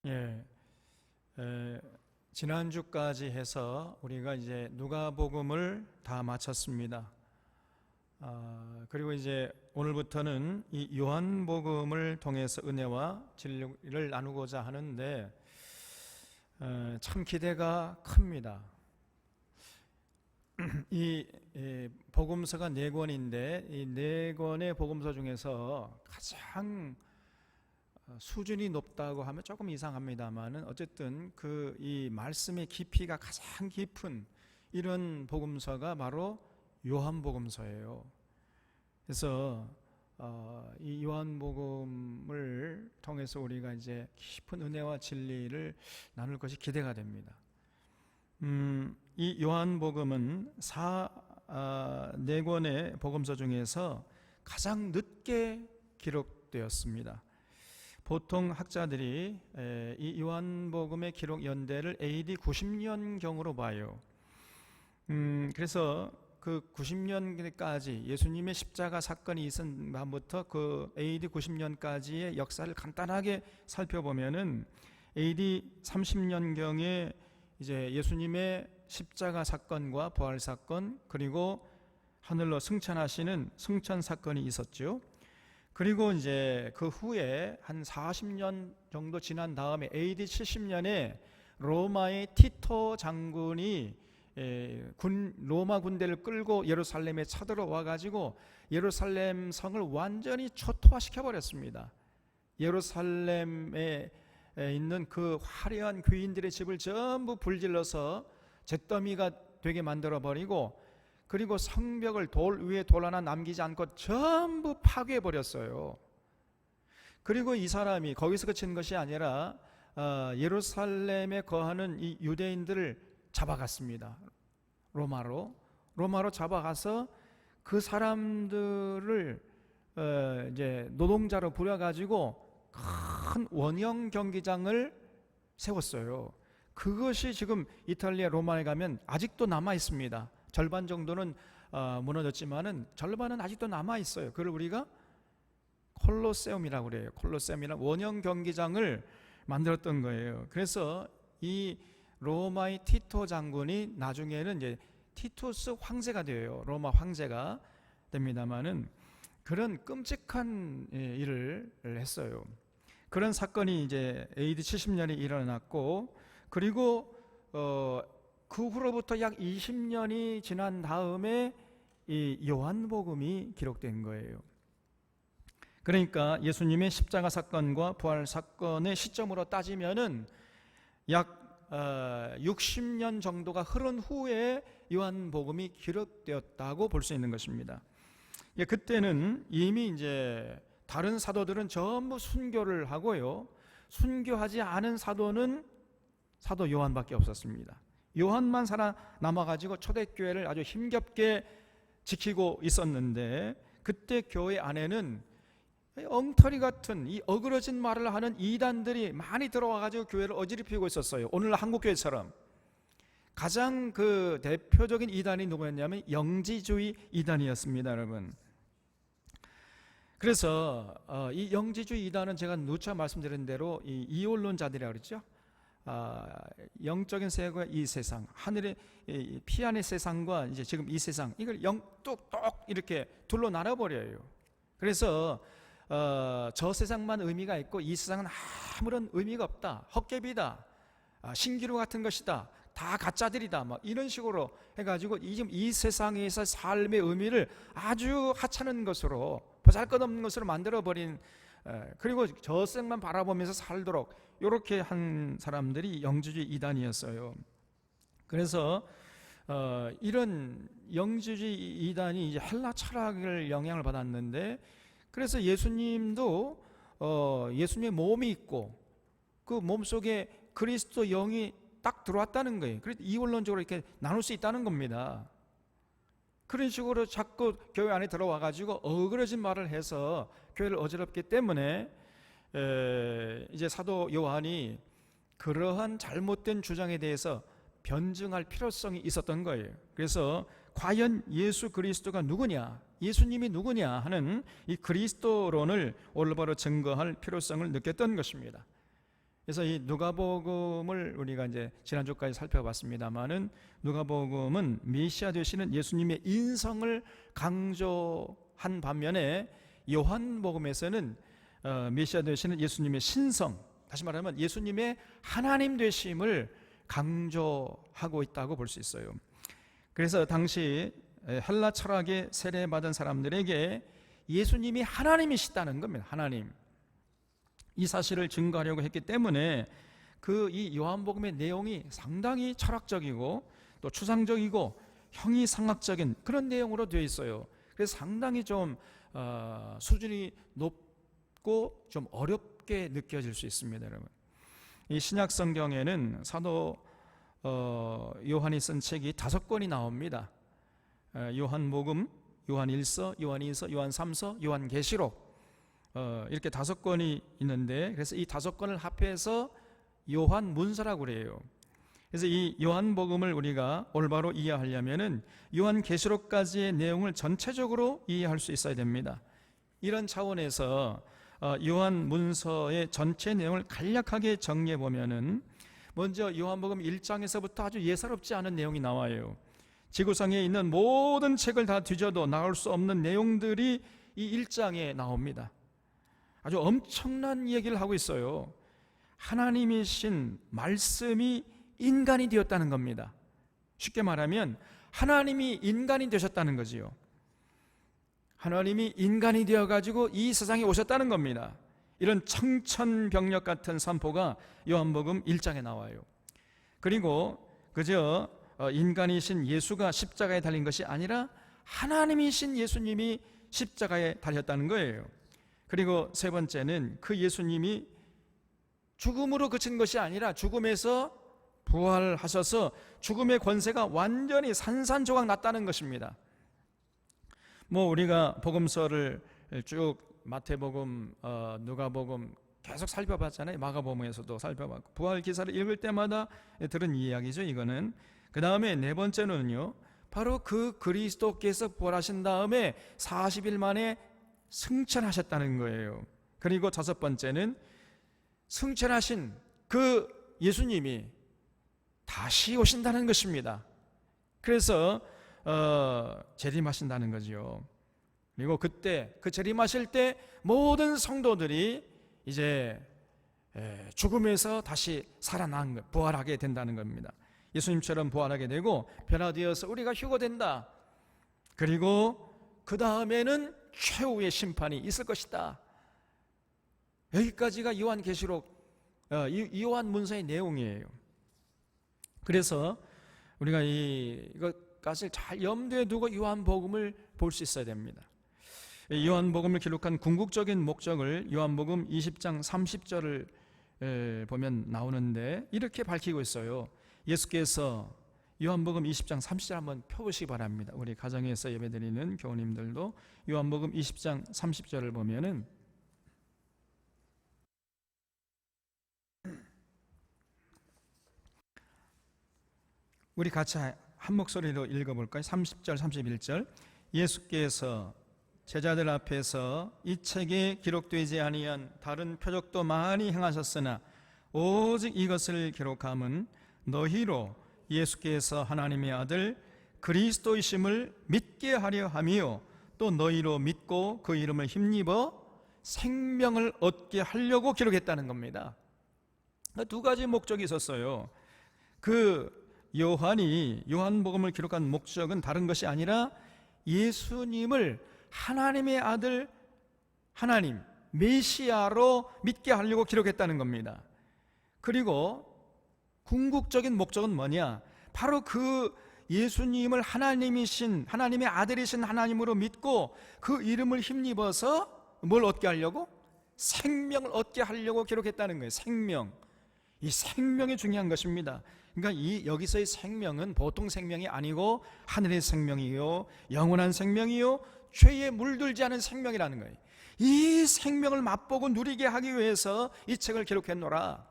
예, 지난주까지 해서 우리가 이제 누가복음을 다 마쳤습니다. 그리고 이제 오늘부터는 이 요한복음을 통해서 은혜와 진리를 나누고자 하는데 참 기대가 큽니다. 이 복음서가 4권인데 이 4권의 복음서 중에서 가장 수준이 높다고 하면 조금 이상합니다만은 어쨌든 그 이 말씀의 깊이가 가장 깊은 이런 복음서가 바로 요한복음서예요. 그래서 이 요한복음을 통해서 우리가 이제 깊은 은혜와 진리를 나눌 것이 기대가 됩니다. 이 요한복음은 4권의 복음서 중에서 가장 늦게 기록되었습니다. 보통 학자들이 이 요한복음의 기록 연대를 AD 90년경으로 봐요. 그래서 그 90년까지 예수님의 십자가 사건이 있은 다음부터 그 AD 90년까지의 역사를 간단하게 살펴보면은 AD 30년경에 이제 예수님의 십자가 사건과 부활 사건, 그리고 하늘로 승천하시는 승천 사건이 있었죠. 그리고 이제 그 후에 한 40년 정도 지난 다음에 AD 70년에 로마의 티토 장군이 로마 군대를 끌고 예루살렘에 쳐들어와 가지고 예루살렘 성을 완전히 초토화시켜 버렸습니다. 예루살렘에 있는 그 화려한 귀인들의 집을 전부 불질러서 잿더미가 되게 만들어 버리고, 그리고 성벽을 돌 위에 돌 하나 남기지 않고 전부 파괴해 버렸어요. 그리고 이 사람이 거기서 그친 것이 아니라 예루살렘에 거하는 이 유대인들을 잡아갔습니다. 로마로 잡아가서 그 사람들을 이제 노동자로 부려가지고 큰 원형 경기장을 세웠어요. 그것이 지금 이탈리아 로마에 가면 아직도 남아 있습니다. 절반 정도는 무너졌지만은 절반은 아직도 남아 있어요. 그걸 우리가 콜로세움이라고 그래요. 콜로세움이라는 원형 경기장을 만들었던 거예요. 그래서 이 로마의 티토 장군이 나중에는 이제 티투스 황제가 돼요. 로마 황제가 됩니다만은 그런 끔찍한 일을 했어요. 그런 사건이 이제 AD 70년에 일어났고, 그리고 그 후로부터 약 20년이 지난 다음에 이 요한복음이 기록된 거예요. 그러니까 예수님의 십자가 사건과 부활 사건의 시점으로 따지면은 약 60년 정도가 흐른 후에 요한복음이 기록되었다고 볼 수 있는 것입니다. 그때는 이미 이제 다른 사도들은 전부 순교를 하고요, 순교하지 않은 사도는 사도 요한밖에 없었습니다. 요한만 살아남아가지고 초대교회를 아주 힘겹게 지키고 있었는데, 그때 교회 안에는 엉터리 같은 이 어그러진 말을 하는 이단들이 많이 들어와가지고 교회를 어지럽히고 있었어요. 오늘 한국교회처럼. 가장 그 대표적인 이단이 누구였냐면 영지주의 이단이었습니다, 여러분. 그래서 이 영지주의 이단은 제가 누차 말씀드린 대로 이 이원론자들이라고 그랬죠. 영적인 세계와 이 세상, 하늘의 피 안의 세상과 이제 지금 이 세상, 이걸 뚝뚝 이렇게 둘로 나눠버려요. 그래서 저 세상만 의미가 있고 이 세상은 아무런 의미가 없다, 헛개비다, 신기루 같은 것이다, 다 가짜들이다, 막 이런 식으로 해가지고 지금 이 세상에서 삶의 의미를 아주 하찮은 것으로, 보잘것없는 것으로 만들어버린, 그리고 저 세상만 바라보면서 살도록 이렇게 한 사람들이 영지주의 이단이었어요. 그래서 이런 영지주의 이단이 이제 헬라 철학을 영향을 받았는데, 그래서 예수님도 예수님의 몸이 있고 그 몸 속에 그리스도 영이 딱 들어왔다는 거예요. 그래서 이원론적으로 이렇게 나눌 수 있다는 겁니다. 그런 식으로 자꾸 교회 안에 들어와 가지고 어그러진 말을 해서 교회를 어지럽기 때문에 이제 사도 요한이 그러한 잘못된 주장에 대해서 변증할 필요성이 있었던 거예요. 그래서 과연 예수 그리스도가 누구냐, 예수님이 누구냐 하는 이 그리스도론을 올바로 증거할 필요성을 느꼈던 것입니다. 그래서 이 누가복음을 우리가 이제 지난주까지 살펴봤습니다만은 누가복음은 메시아 되시는 예수님의 인성을 강조한 반면에 요한복음에서는 메시아 되시는 예수님의 신성, 다시 말하면 예수님의 하나님 되심을 강조하고 있다고 볼 수 있어요. 그래서 당시 헬라 철학에 세례받은 사람들에게 예수님이 하나님이시다는 겁니다. 하나님. 이 사실을 증거하려고 했기 때문에 이 요한복음의 내용이 상당히 철학적이고 또 추상적이고 형이상학적인 그런 내용으로 되어 있어요. 그래서 상당히 좀 수준이 높고 좀 어렵게 느껴질 수 있습니다, 여러분. 이 신약 성경에는 사도 요한이 쓴 책이 5권이 나옵니다. 요한복음, 요한일서, 요한이서, 요한삼서, 요한계시록, 이렇게 5권이 있는데, 그래서 이 5권을 합해서 요한문서라고 그래요. 그래서 이 요한복음을 우리가 올바로 이해하려면은 요한계시록까지의 내용을 전체적으로 이해할 수 있어야 됩니다. 이런 차원에서 요한문서의 전체 내용을 간략하게 정리해 보면은 먼저 요한복음 1장에서부터 아주 예사롭지 않은 내용이 나와요. 지구상에 있는 모든 책을 다 뒤져도 나올 수 없는 내용들이 이 1장에 나옵니다. 아주 엄청난 얘기를 하고 있어요. 하나님이신 말씀이 인간이 되었다는 겁니다. 쉽게 말하면 하나님이 인간이 되셨다는 거지요. 하나님이 인간이 되어가지고 이 세상에 오셨다는 겁니다. 이런 청천벽력 같은 선포가 요한복음 1장에 나와요. 그리고 그저 인간이신 예수가 십자가에 달린 것이 아니라 하나님이신 예수님이 십자가에 달렸다는 거예요. 그리고 세 번째는 그 예수님이 죽음으로 그친 것이 아니라 죽음에서 부활하셔서 죽음의 권세가 완전히 산산조각 났다는 것입니다. 우리가 복음서를 쭉 마태복음, 누가복음 계속 살펴봤잖아요. 마가복음에서도 살펴봤고 부활 기사를 읽을 때마다 들은 이야기죠. 이거는 그 다음에 네 번째는요, 바로 그 그리스도께서 부활하신 다음에 40일 만에 승천하셨다는 거예요. 그리고 5번째는 승천하신 그 예수님이 다시 오신다는 것입니다. 그래서 재림하신다는 거죠. 그리고 그때 그 재림하실 때 모든 성도들이 이제 죽음에서 다시 살아난 것, 부활하게 된다는 겁니다. 예수님처럼 부활하게 되고 변화되어서 우리가 휴거된다. 그리고 그 다음에는 최후의 심판이 있을 것이다. 여기까지가 요한계시록, 요한문서의 내용이에요. 그래서 우리가 이것까지 잘 염두에 두고 요한복음을 볼 수 있어야 됩니다. 요한복음을 기록한 궁극적인 목적을 요한복음 20장 30절을 보면 나오는데 이렇게 밝히고 있어요. 예수께서 요한복음 20장 30절 한번 펴보시기 바랍니다. 우리 가정에서 예배드리는 교우님들도 요한복음 20장 30절을 보면은 우리 같이 한 목소리로 읽어볼까요? 30절 31절. 예수께서 제자들 앞에서 이 책에 기록되지 아니한 다른 표적도 많이 행하셨으나 오직 이것을 기록함은 너희로 예수께서 하나님의 아들 그리스도이심을 믿게 하려 함이요 또 너희로 믿고 그 이름을 힘입어 생명을 얻게 하려고 기록했다는 겁니다. 두 가지 목적이 있었어요. 요한이 요한복음을 기록한 목적은 다른 것이 아니라 예수님을 하나님의 아들, 하나님, 메시아로 믿게 하려고 기록했다는 겁니다. 그리고 궁극적인 목적은 뭐냐? 바로 그 예수님을 하나님의 아들이신 하나님으로 믿고 그 이름을 힘입어서 뭘 얻게 하려고? 생명을 얻게 하려고 기록했다는 거예요. 생명. 이 생명이 중요한 것입니다. 그러니까 여기서의 생명은 보통 생명이 아니고 하늘의 생명이요, 영원한 생명이요, 죄에 물들지 않은 생명이라는 거예요. 이 생명을 맛보고 누리게 하기 위해서 이 책을 기록했노라.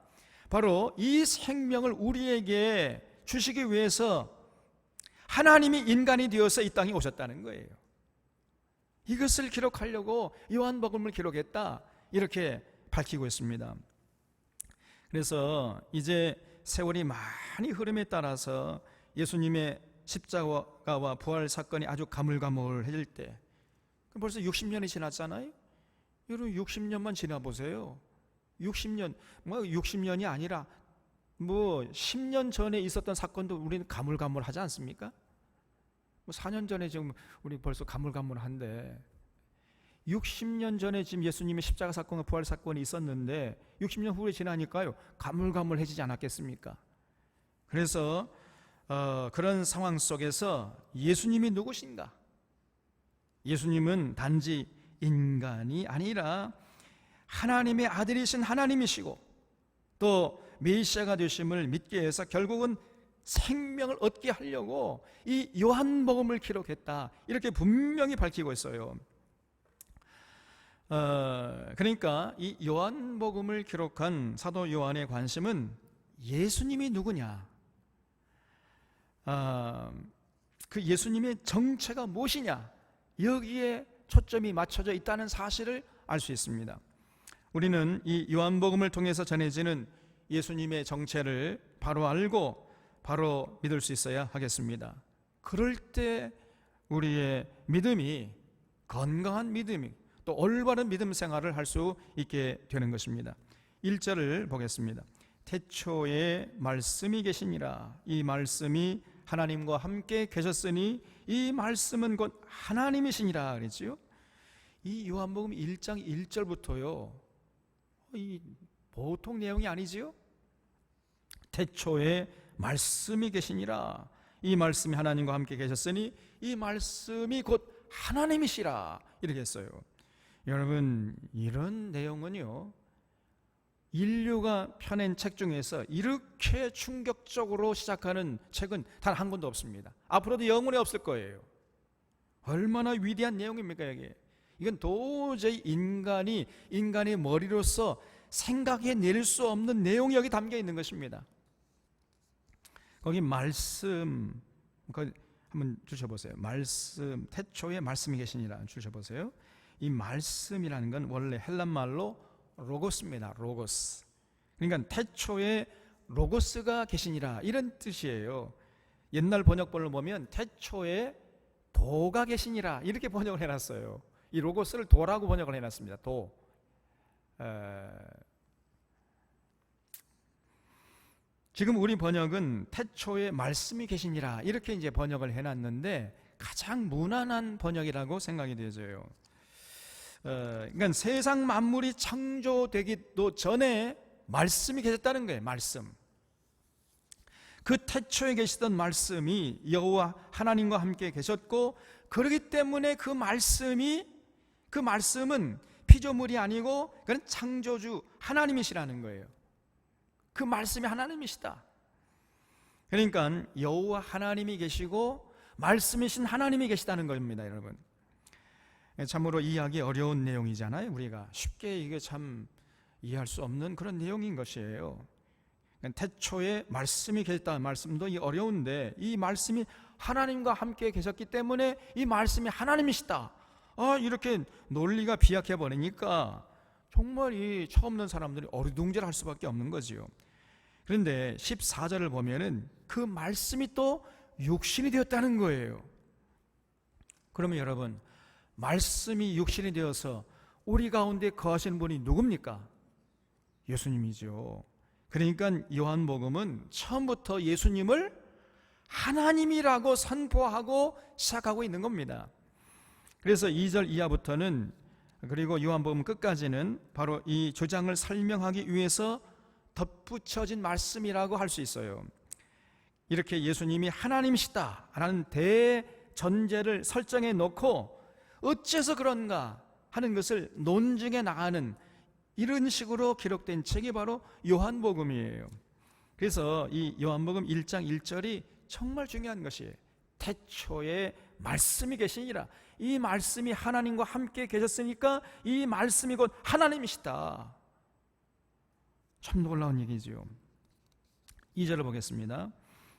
바로 이 생명을 우리에게 주시기 위해서 하나님이 인간이 되어서 이 땅에 오셨다는 거예요. 이것을 기록하려고 요한복음을 기록했다, 이렇게 밝히고 있습니다. 그래서 이제 세월이 많이 흐름에 따라서 예수님의 십자가와 부활 사건이 아주 가물가물해질 때, 벌써 60년이 지났잖아요. 여러분 60년만 지나보세요. 60년, 60년이 아니라 10년 전에 있었던 사건도 우리는 가물가물하지 않습니까? 4년 전에 지금 우리 벌써 가물가물한데, 60년 전에 지금 예수님의 십자가 사건과 부활 사건이 있었는데 60년 후에 지나니까요 가물가물해지지 않았겠습니까? 그래서 그런 상황 속에서 예수님이 누구신가? 예수님은 단지 인간이 아니라 하나님의 아들이신 하나님이시고, 또 메시아가 되심을 믿게 해서 결국은 생명을 얻게 하려고 이 요한복음을 기록했다, 이렇게 분명히 밝히고 있어요. 그러니까 이 요한복음을 기록한 사도 요한의 관심은 예수님이 누구냐, 그 예수님의 정체가 무엇이냐, 여기에 초점이 맞춰져 있다는 사실을 알 수 있습니다. 우리는 이 요한복음을 통해서 전해지는 예수님의 정체를 바로 알고 바로 믿을 수 있어야 하겠습니다. 그럴 때 우리의 믿음이 건강한 믿음이, 또 올바른 믿음 생활을 할 수 있게 되는 것입니다. 1절을 보겠습니다. 태초에 말씀이 계시니라. 이 말씀이 하나님과 함께 계셨으니 이 말씀은 곧 하나님이시니라 그랬지요. 이 요한복음 1장 1절부터요, 이 보통 내용이 아니지요. 태초에 말씀이 계시니라. 이 말씀이 하나님과 함께 계셨으니 이 말씀이 곧 하나님이시라, 이렇게 했어요. 여러분, 이런 내용은요, 인류가 펴낸 책 중에서 이렇게 충격적으로 시작하는 책은 단 한 권도 없습니다. 앞으로도 영원히 없을 거예요. 얼마나 위대한 내용입니까 이게. 이건 도저히 인간의 머리로서 생각해낼 수 없는 내용이 여기 담겨 있는 것입니다. 거기 말씀, 거기 한번 주셔보세요. 말씀, 태초에 말씀이 계시니라 주셔보세요. 이 말씀이라는 건 원래 헬란 말로 로고스입니다. 로고스. 그러니까 태초에 로고스가 계시니라, 이런 뜻이에요. 옛날 번역본을 보면 태초에 도가 계시니라, 이렇게 번역을 해놨어요. 이 로고스를 도라고 번역을 해놨습니다. 도. 지금 우리 번역은 태초에 말씀이 계시니라, 이렇게 이제 번역을 해놨는데 가장 무난한 번역이라고 생각이 되어져요. 그러니까 세상 만물이 창조되기도 전에 말씀이 계셨다는 거예요. 말씀. 그 태초에 계시던 말씀이 여호와 하나님과 함께 계셨고, 그렇기 때문에 그 말씀은 피조물이 아니고 그건 창조주 하나님이시라는 거예요. 그 말씀이 하나님이시다. 그러니까 여호와 하나님이 계시고 말씀이신 하나님이 계시다는 겁니다, 여러분. 참으로 이해하기 어려운 내용이잖아요. 우리가 쉽게 이게 참 이해할 수 없는 그런 내용인 것이에요. 태초에 말씀이 계셨다는 말씀도 어려운데, 이 말씀이 하나님과 함께 계셨기 때문에 이 말씀이 하나님이시다, 이렇게 논리가 비약해 버리니까 정말 이 처음 듣는 사람들이 어리둥절할 수밖에 없는 거지요. 그런데 14절을 보면은 그 말씀이 또 육신이 되었다는 거예요. 그러면 여러분, 말씀이 육신이 되어서 우리 가운데 거하시는 분이 누굽니까? 예수님이죠. 그러니까 요한복음은 처음부터 예수님을 하나님이라고 선포하고 시작하고 있는 겁니다. 그래서 2절 이하부터는, 그리고 요한복음 끝까지는 바로 이 주장을 설명하기 위해서 덧붙여진 말씀이라고 할 수 있어요. 이렇게 예수님이 하나님이시다라는 대전제를 설정해 놓고 어째서 그런가 하는 것을 논증해 나가는, 이런 식으로 기록된 책이 바로 요한복음이에요. 그래서 이 요한복음 1장 1절이 정말 중요한 것이에요. 태초에 말씀이 계시니라. 이 말씀이 하나님과 함께 계셨으니까 이 말씀이 곧 하나님이시다. 참 놀라운 얘기지요. 2절을 보겠습니다.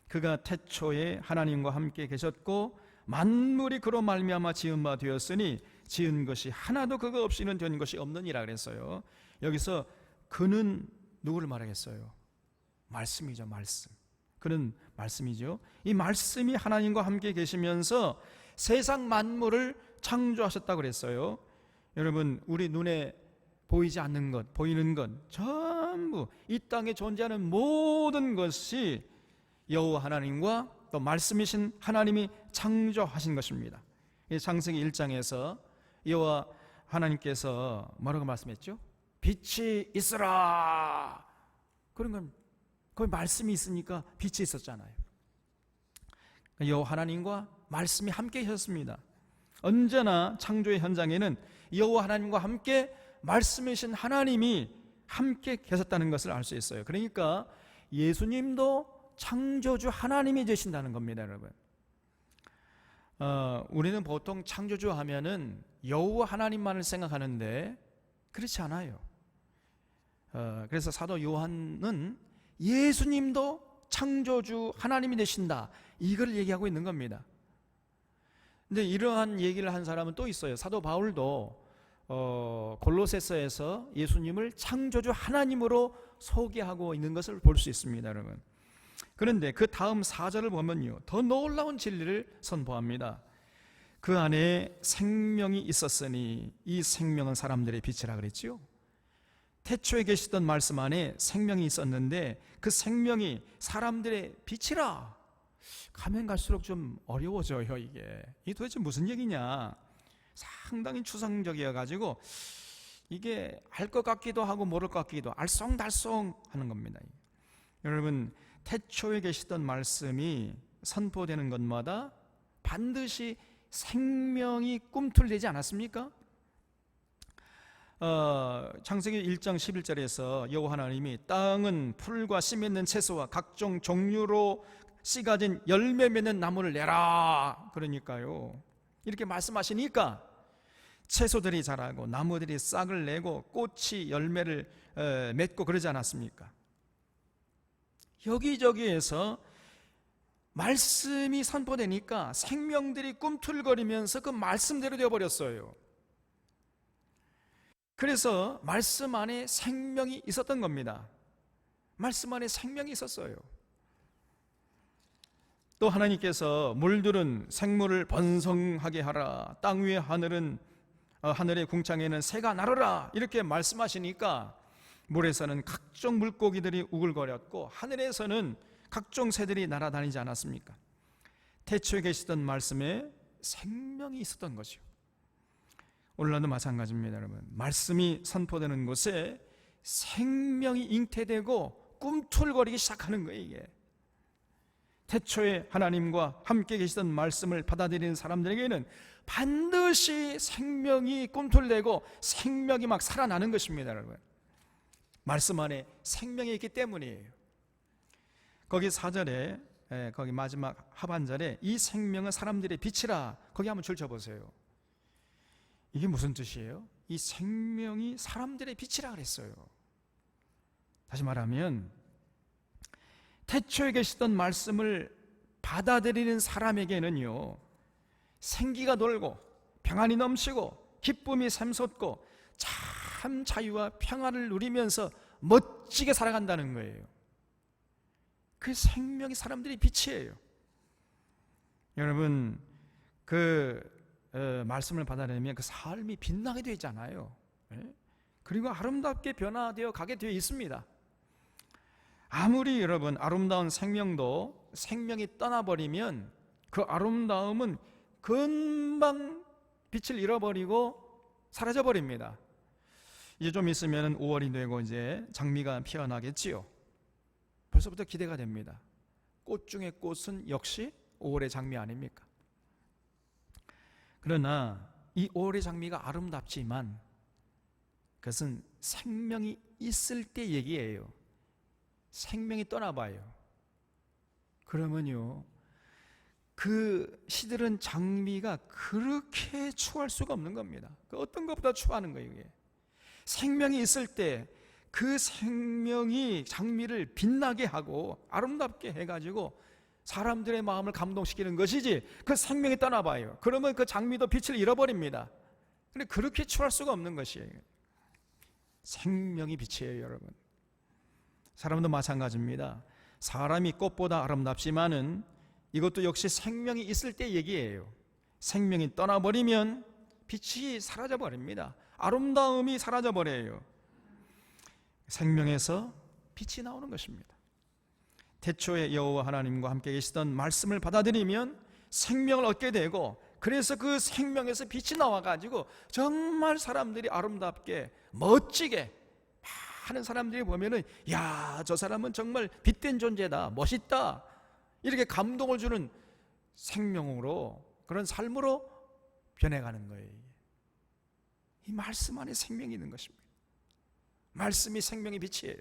그가 태초에 하나님과 함께 계셨고 만물이 그로 말미암아 지은 바 되었으니 지은 것이 하나도 그가 없이는 된 것이 없느니라 그랬어요. 여기서 그는 누구를 말하겠어요? 말씀이죠, 말씀. 그런 말씀이죠. 이 말씀이 하나님과 함께 계시면서 세상 만물을 창조하셨다고 그랬어요. 여러분, 우리 눈에 보이지 않는 것, 보이는 것 전부 이 땅에 존재하는 모든 것이 여호와 하나님과 또 말씀이신 하나님이 창조하신 것입니다. 창세기 1장에서 여호와 하나님께서 뭐라고 말씀했죠? 빛이 있으라. 그런 건 거기 말씀이 있으니까 빛이 있었잖아요. 여호와 하나님과 말씀이 함께 하셨습니다. 언제나 창조의 현장에는 여호와 하나님과 함께 말씀이신 하나님이 함께 계셨다는 것을 알 수 있어요. 그러니까 예수님도 창조주 하나님이 되신다는 겁니다, 여러분. 우리는 보통 창조주 하면은 여호와 하나님만을 생각하는데 그렇지 않아요. 그래서 사도 요한은 예수님도 창조주 하나님이 되신다, 이걸 얘기하고 있는 겁니다. 근데 이러한 얘기를 한 사람은 또 있어요. 사도 바울도 골로새서에서 예수님을 창조주 하나님으로 소개하고 있는 것을 볼 수 있습니다, 여러분. 그런데 그 다음 4절을 보면요, 더 놀라운 진리를 선포합니다. 그 안에 생명이 있었으니 이 생명은 사람들의 빛이라 그랬죠. 태초에 계시던 말씀 안에 생명이 있었는데 그 생명이 사람들의 빛이라. 가면 갈수록 좀 어려워져요. 이게 도대체 무슨 얘기냐, 상당히 추상적이어 가지고 이게 알 것 같기도 하고 모를 것 같기도, 알쏭달쏭 하는 겁니다. 여러분, 태초에 계시던 말씀이 선포되는 것마다 반드시 생명이 꿈틀대지 않았습니까? 창세기 1장 11절에서 여호와 하나님이 땅은 풀과 씨 맺는 채소와 각종 종류로 씨 가진 열매 맺는 나무를 내라. 그러니까요, 이렇게 말씀하시니까 채소들이 자라고 나무들이 싹을 내고 꽃이 열매를 맺고 그러지 않았습니까? 여기저기에서 말씀이 선포되니까 생명들이 꿈틀거리면서 그 말씀대로 되어버렸어요. 그래서 말씀 안에 생명이 있었던 겁니다. 말씀 안에 생명이 있었어요. 또 하나님께서 물들은 생물을 번성하게 하라, 땅 위의 하늘의 궁창에는 새가 날아라, 이렇게 말씀하시니까 물에서는 각종 물고기들이 우글거렸고 하늘에서는 각종 새들이 날아다니지 않았습니까? 태초에 계시던 말씀에 생명이 있었던 것이요. 오늘날도 마찬가지입니다, 여러분. 말씀이 선포되는 곳에 생명이 잉태되고 꿈틀거리기 시작하는 거예요. 이게 태초에 하나님과 함께 계시던 말씀을 받아들이는 사람들에게는 반드시 생명이 꿈틀대고 생명이 막 살아나는 것입니다, 여러분. 말씀 안에 생명이 있기 때문이에요. 거기 4절에, 거기 마지막 하반절에 이 생명은 사람들의 빛이라, 거기 한번 줄쳐보세요. 이게 무슨 뜻이에요? 이 생명이 사람들의 빛이라 그랬어요. 다시 말하면 태초에 계시던 말씀을 받아들이는 사람에게는요, 생기가 돌고 평안이 넘치고 기쁨이 샘솟고 참 자유와 평안을 누리면서 멋지게 살아간다는 거예요. 그 생명이 사람들의 빛이에요. 여러분, 말씀을 받아내면 그 삶이 빛나게 되어 있잖아요. 그리고 아름답게 변화되어 가게 되어 있습니다. 아무리 여러분 아름다운 생명도 생명이 떠나버리면 그 아름다움은 금방 빛을 잃어버리고 사라져버립니다. 이제 좀 있으면 5월이 되고 이제 장미가 피어나겠지요. 벌써부터 기대가 됩니다. 꽃 중에 꽃은 역시 5월의 장미 아닙니까? 그러나 이 5월의 장미가 아름답지만 그것은 생명이 있을 때 얘기예요. 생명이 떠나봐요. 그러면요, 그 시들은 장미가 그렇게 추할 수가 없는 겁니다. 그 어떤 것보다 추하는 거예요. 이게 생명이 있을 때 그 생명이 장미를 빛나게 하고 아름답게 해가지고 사람들의 마음을 감동시키는 것이지, 그 생명이 떠나봐요. 그러면 그 장미도 빛을 잃어버립니다. 근데 그렇게 추할 수가 없는 것이에요. 생명이 빛이에요, 여러분. 사람도 마찬가지입니다. 사람이 꽃보다 아름답지만은 이것도 역시 생명이 있을 때 얘기예요. 생명이 떠나버리면 빛이 사라져버립니다. 아름다움이 사라져버려요. 생명에서 빛이 나오는 것입니다. 태초에 여호와 하나님과 함께 계시던 말씀을 받아들이면 생명을 얻게 되고, 그래서 그 생명에서 빛이 나와가지고 정말 사람들이 아름답게 멋지게, 많은 사람들이 보면은 야, 저 사람은 정말 빛된 존재다, 멋있다, 이렇게 감동을 주는 생명으로, 그런 삶으로 변해가는 거예요. 이 말씀 안에 생명이 있는 것입니다. 말씀이 생명의 빛이에요.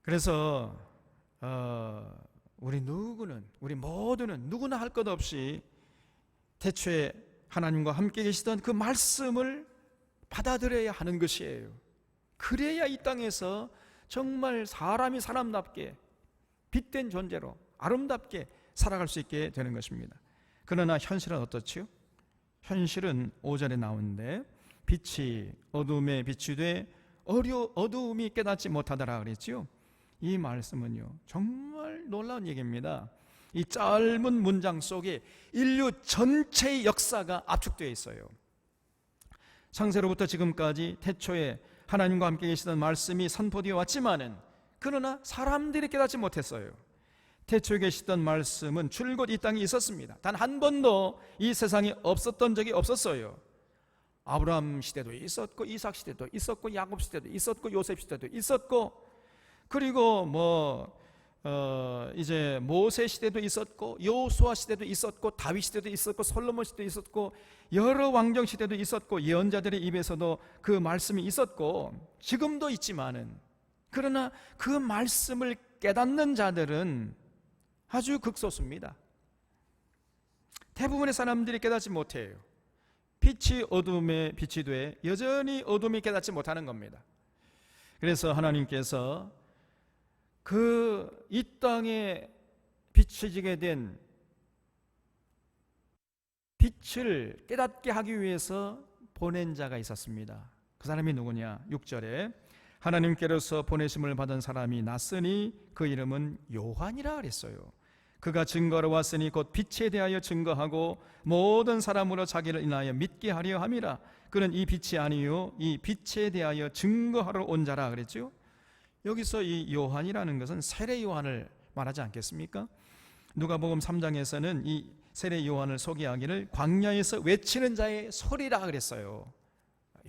그래서 우리 모두는 누구나 할 것 없이 태초에 하나님과 함께 계시던 그 말씀을 받아들여야 하는 것이에요. 그래야 이 땅에서 정말 사람이 사람답게 빛된 존재로 아름답게 살아갈 수 있게 되는 것입니다. 그러나 현실은 어떻지요? 현실은 5절에 나오는데, 빛이 어두움에 비추되 어두움이 깨닫지 못하더라 그랬지요. 이 말씀은요, 정말 놀라운 얘기입니다. 이 짧은 문장 속에 인류 전체의 역사가 압축되어 있어요. 창세로부터 지금까지 태초에 하나님과 함께 계시던 말씀이 선포되어 왔지만은, 그러나 사람들이 깨닫지 못했어요. 태초에 계시던 말씀은 줄곧 이 땅에 있었습니다. 단 한 번도 이 세상에 없었던 적이 없었어요. 아브라함 시대도 있었고, 이삭 시대도 있었고, 야곱 시대도 있었고, 요셉 시대도 있었고, 그리고 이제 모세 시대도 있었고, 여호수아 시대도 있었고, 다윗 시대도 있었고, 솔로몬 시대도 있었고, 여러 왕정 시대도 있었고, 예언자들의 입에서도 그 말씀이 있었고, 지금도 있지만은, 그러나 그 말씀을 깨닫는 자들은 아주 극소수입니다. 대부분의 사람들이 깨닫지 못해요. 빛이 어둠에 빛이 돼 여전히 어둠이 깨닫지 못하는 겁니다. 그래서 하나님께서 이 땅에 비춰지게 된 빛을 깨닫게 하기 위해서 보낸 자가 있었습니다. 그 사람이 누구냐? 6절에 하나님께로서 보내심을 받은 사람이 났으니 그 이름은 요한이라 그랬어요. 그가 증거로 왔으니 곧 빛에 대하여 증거하고 모든 사람으로 자기를 인하여 믿게 하려 함이라. 그는 이 빛이 아니요 이 빛에 대하여 증거하러 온 자라 그랬죠. 여기서 이 요한이라는 것은 세례 요한을 말하지 않겠습니까? 누가복음 3장에서는 이 세례 요한을 소개하기를 광야에서 외치는 자의 소리라 그랬어요.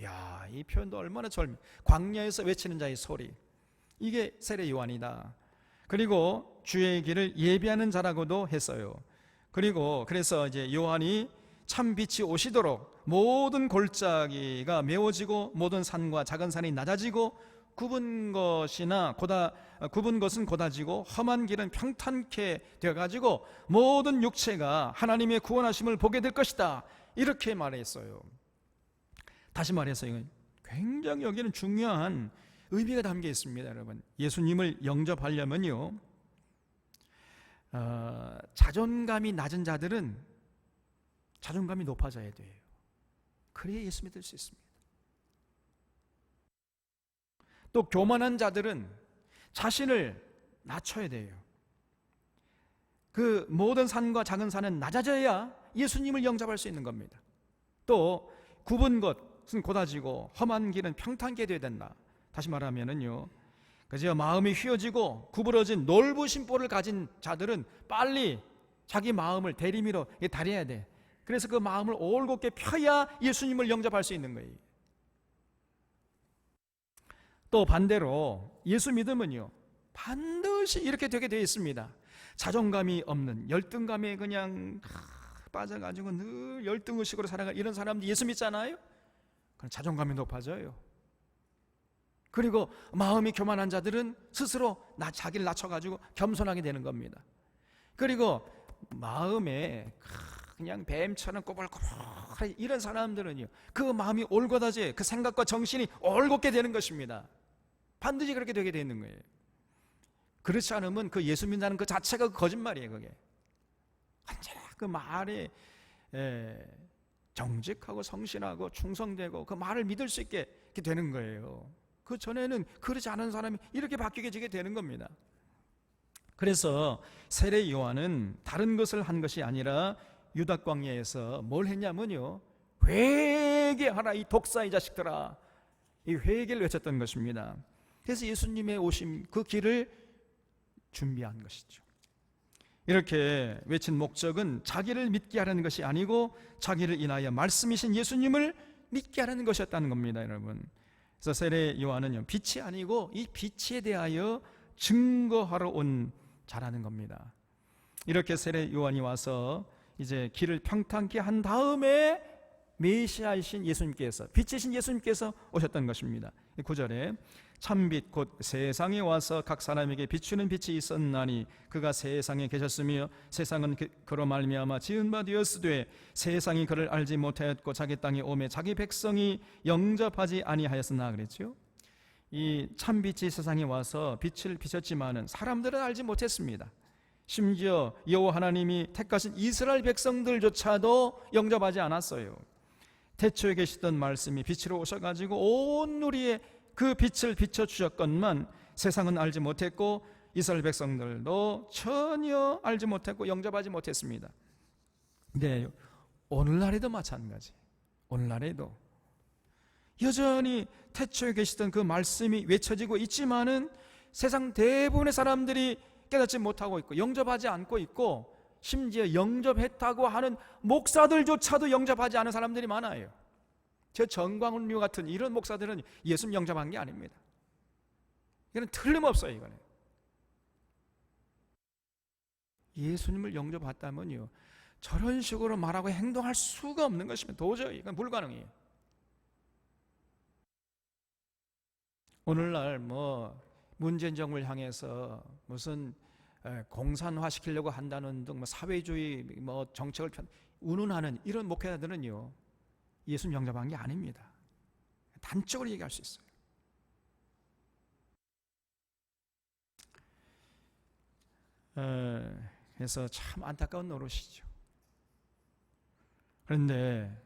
야, 이 표현도 얼마나 광야에서 외치는 자의 소리, 이게 세례 요한이다. 그리고 주의 길을 예비하는 자라고도 했어요. 그래서 이제 요한이 참 빛이 오시도록 모든 골짜기가 메워지고 모든 산과 작은 산이 낮아지고 굽은 것은 곧아지고 험한 길은 평탄케 되어가지고 모든 육체가 하나님의 구원하심을 보게 될 것이다, 이렇게 말했어요. 다시 말해서 이건 굉장히 여기는 중요한 의미가 담겨 있습니다. 여러분, 예수님을 영접하려면요, 자존감이 낮은 자들은 자존감이 높아져야 돼요. 그래야 예수 믿을 수 있습니다. 또 교만한 자들은 자신을 낮춰야 돼요. 그 모든 산과 작은 산은 낮아져야 예수님을 영접할 수 있는 겁니다. 또 굽은 것은 곧아지고 험한 길은 평탄케 되어야 된다. 다시 말하면은요, 그저 마음이 휘어지고 구부러진 놀부신 뿔을 가진 자들은 빨리 자기 마음을 대리미로 다려야 돼. 그래서 그 마음을 올곧게 펴야 예수님을 영접할 수 있는 거예요. 또 반대로 예수 믿음은요, 반드시 이렇게 되게 되어 있습니다. 자존감이 없는, 열등감에 그냥 빠져가지고 늘 열등의식으로 살아가는 이런 사람들 예수 믿잖아요. 그럼 자존감이 높아져요. 그리고 마음이 교만한 자들은 스스로 자기를 낮춰가지고 겸손하게 되는 겁니다. 그리고 마음에 그냥 뱀처럼 꼬불꼬불 이런 사람들은요, 그 마음이 올곧아져요. 그 생각과 정신이 올곧게 되는 것입니다. 반드시 그렇게 되게 되는 거예요. 그렇지 않으면 그 예수 믿는다는 그 자체가 거짓말이에요. 그게 언제나 그 말에 정직하고 성실하고 충성되고 그 말을 믿을 수 있게 되는 거예요. 그 전에는 그렇지 않은 사람이 이렇게 바뀌게 되는 겁니다. 그래서 세례 요한은 다른 것을 한 것이 아니라 유다 광야에서 뭘 했냐면요, 회개하라 이 독사의 자식들아, 이 회개를 외쳤던 것입니다. 그래서 예수님의 오심, 그 길을 준비한 것이죠. 이렇게 외친 목적은 자기를 믿게 하려는 것이 아니고 자기를 인하여 말씀이신 예수님을 믿게 하려는 것이었다는 겁니다, 여러분. 그래서 세례 요한은요, 빛이 아니고 이 빛에 대하여 증거하러 온 자라는 겁니다. 이렇게 세례 요한이 와서 이제 길을 평탄케 한 다음에 메시아이신 예수님께서, 빛이신 예수님께서 오셨던 것입니다. 9절에 참빛 곧 세상에 와서 각 사람에게 비추는 빛이 있었나니 그가 세상에 계셨으며 세상은 그로 말미암아 지은 바 되었으되 세상이 그를 알지 못하였고 자기 땅에 오매 자기 백성이 영접하지 아니하였으나 그랬죠. 이 참빛이 세상에 와서 빛을 비췄지만은 사람들은 알지 못했습니다. 심지어 여호와 하나님이 택하신 이스라엘 백성들조차도 영접하지 않았어요. 태초에 계시던 말씀이 빛으로 오셔가지고 온 누리에 그 빛을 비춰주셨건만 세상은 알지 못했고 이스라엘 백성들도 전혀 알지 못했고 영접하지 못했습니다. 네, 오늘날에도 마찬가지. 오늘날에도 여전히 태초에 계시던 그 말씀이 외쳐지고 있지만은 세상 대부분의 사람들이 깨닫지 못하고 있고 영접하지 않고 있고, 심지어 영접했다고 하는 목사들조차도 영접하지 않은 사람들이 많아요. 저 정광훈류 같은 이런 목사들은 예수님 영접한 게 아닙니다. 이거는 틀림없어요. 이거는 예수님을 영접했다면요, 저런 식으로 말하고 행동할 수가 없는 것입니다. 도저히 이건 불가능해요. 오늘날 문재인 정부를 향해서 무슨 공산화 시키려고 한다는 등 사회주의 정책을 운운하는 이런 목회자들은요, 예수님 영접한 게 아닙니다. 단적으로 얘기할 수 있어요. 그래서 참 안타까운 노릇이죠. 그런데